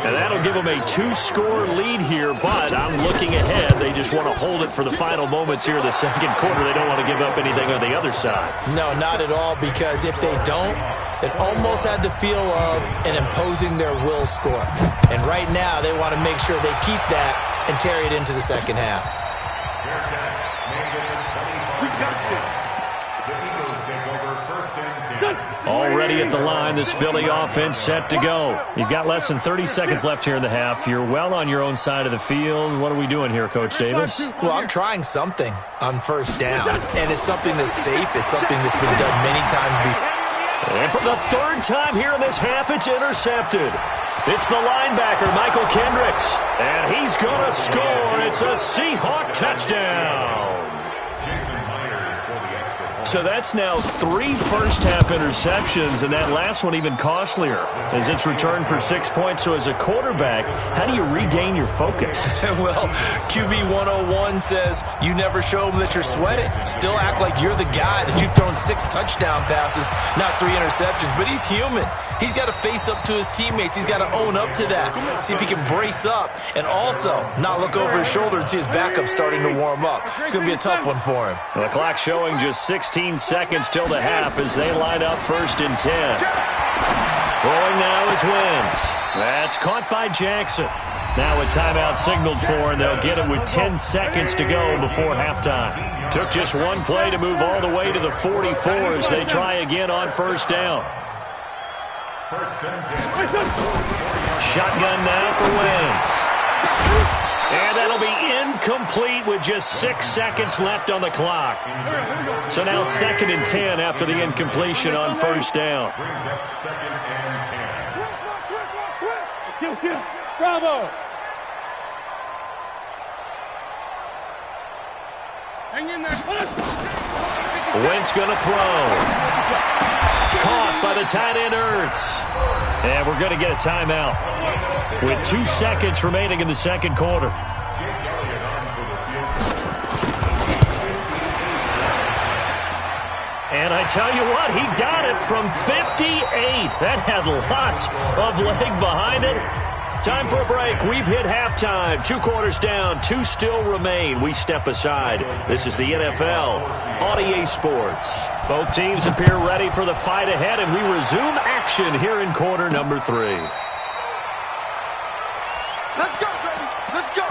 And that'll give them a 2-score lead here, but I'm looking ahead. They just want to hold it for the final moments here in the 2nd quarter. They don't want to give up anything on the other side. No, not at all, because if they don't, it almost had the feel of an imposing their will score. And right now, they want to make sure they keep that and carry it into the 2nd half. Already at the line, this Philly offense set to go. You've got less than 30 seconds left here in the half. You're well on your own side of the field. What are we doing here, Coach Davis? Well, I'm trying something on 1st down, and it's something that's safe. It's something that's been done many times before. And for the 3rd time here in this half, it's intercepted. It's the linebacker, Michael Kendricks. And he's going to score. It's a Seahawk touchdown. So that's now 3 first-half interceptions, and that last one even costlier as it's returned for 6 points. So as a quarterback, how do you regain your focus? Well, QB 101 says you never show them that you're sweating. Still act like you're the guy that you've thrown 6 touchdown passes, not 3 interceptions. But he's human. He's got to face up to his teammates. He's got to own up to that. See if he can brace up and also not look over his shoulder and see his backup starting to warm up. It's going to be a tough one for him. The clock showing just 16 seconds till the half as they line up 1st and 10. Throwing now is Wentz. That's caught by Jackson. Now a timeout signaled for, and they'll get it with 10 seconds to go before halftime. Took just one play to move all the way to the 44 as they try again on 1st down. 1st and 10. Shotgun now for Wentz. And that'll be incomplete with just 6 seconds left on the clock. So now 2nd and 10 after the incompletion on 1st down. Brings up 2nd and 10. Bravo. Hang in there. Wentz going to throw. Caught by the tight end, Ertz. And we're going to get a timeout with 2 seconds remaining in the 2nd quarter. And I tell you what, he got it from 58. That had lots of leg behind it. Time for a break. We've hit halftime. 2 quarters down. 2 still remain. We step aside. This is the NFL on EA Sports. Both teams appear ready for the fight ahead, and we resume action here in quarter number 3. Let's go, baby. Let's go.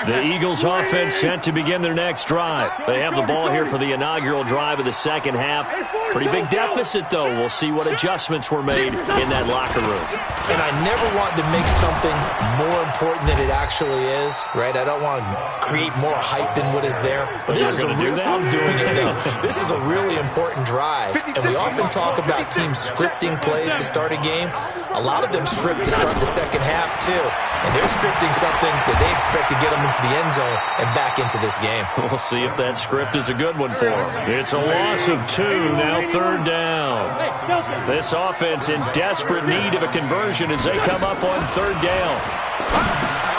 The Eagles offense set to begin their next drive. They have the ball here for the inaugural drive of the second half. Pretty big deficit, though. We'll see what adjustments were made in that locker room. And I never want to make something more important than it actually is, right? I don't want to create more hype than what is there. But this is I'm doing it, though. This is a really important drive. And we often talk about teams scripting plays to start a game. A lot of them script to start the second half, too. And they're scripting something that they expect to get them into the end zone and back into this game. We'll see if that script is a good one for them. It's a loss of 2, now third down. This offense in desperate need of a conversion as they come up on third down.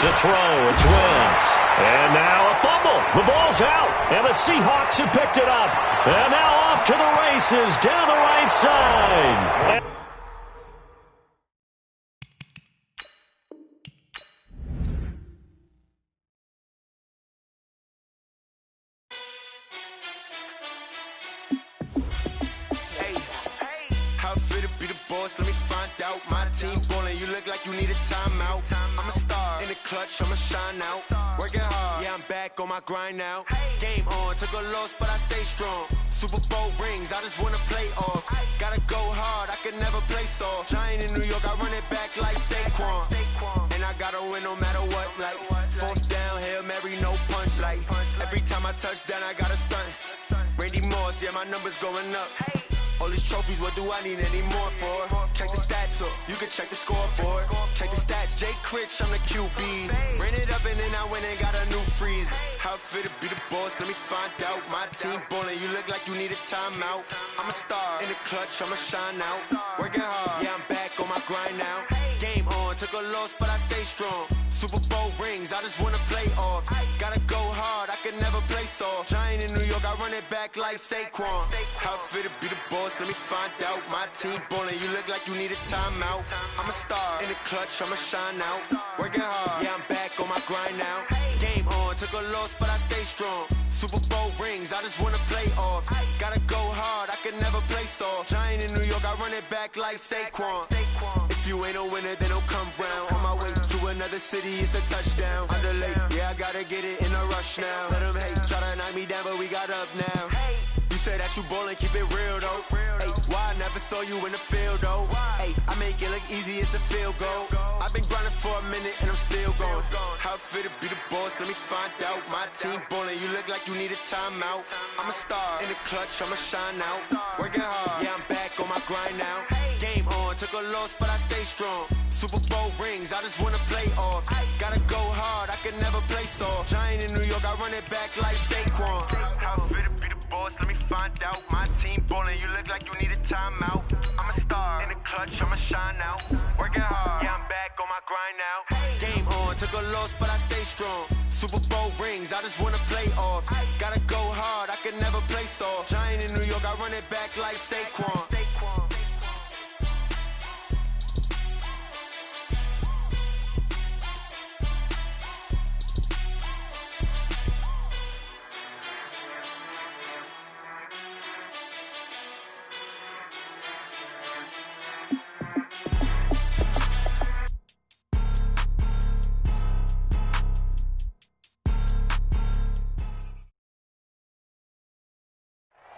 To throw, it's Wentz. And now a fumble. The ball's out, and the Seahawks have picked it up. And now off to the races down the right side. Let me find out. My team ballin', you look like you need a timeout. I'm a star in the clutch, I'ma shine out. Working hard, yeah, I'm back on my grind now. Game on, took a loss, but I stay strong. Super Bowl rings, I just wanna play off. Gotta go hard, I can never play soft. Giant in New York, I run it back like Saquon. And I gotta win no matter what, like fourth down, Hail Mary, no punch. Like every time I touch down, I gotta stunt. Randy Moss, yeah, my numbers going up. All these trophies, what do I need any more for? Check the stats up, you can check the scoreboard. Check the stats, Jay Critch, I'm the QB. Ran it up and then I went and got a new freeze. How fit to be the boss, let me find out. My team ballin', you look like you need a timeout. I'm a star in the clutch, I'ma shine out. Working hard, yeah, I'm back on my grind now. Game on, took a loss, but I stay strong. Super Bowl rings, I just wanna play off. Gotta go hard, I can never play soft. Giant in New York, I run it back like Saquon. How fit to be the boss, let me find out. My team ballin', you look like you need a timeout. I'm a star in the clutch, I'ma shine out. Working hard, yeah, I'm back on my grind now. Game on, took a loss, but I stay strong. Super Bowl rings, I just wanna play off. Gotta go hard, I can never play soft. Giant in New York, I run it back like Saquon. If you ain't a winner, then don't come round. On my way to another city, it's a touchdown. Underlay, yeah, I gotta get it in a rush now. Let them hate, try to knock me down, but we got up now. You said that you ballin', keep it real though. Hey, why I never saw you in the field though? Hey, I make it look easy, it's a field goal. I've been grinding for a minute and I'm still going. How fit to be the boss, let me find out. My team ballin', you look like you need a timeout. I'm a star in the clutch, I'ma shine out. Working hard, yeah, I'm back on my grind now. Game on, took a loss, but I stay strong. Super Bowl rings, I just wanna play off. Gotta go hard, I can never play soft. Giant in New York, I run it back like Saquon. How fit to be the boss, let me find out. My team ballin', you look like you need a timeout. I'm a star in the clutch, I'ma shine out. Working hard, yeah, I'm back on my grind now. Game on, took a loss, but I stay strong. Super Bowl rings, I just wanna play off. Gotta go hard, I can never play soft. Giant in New York, I run it back like Saquon.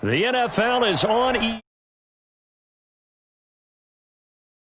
The NFL is on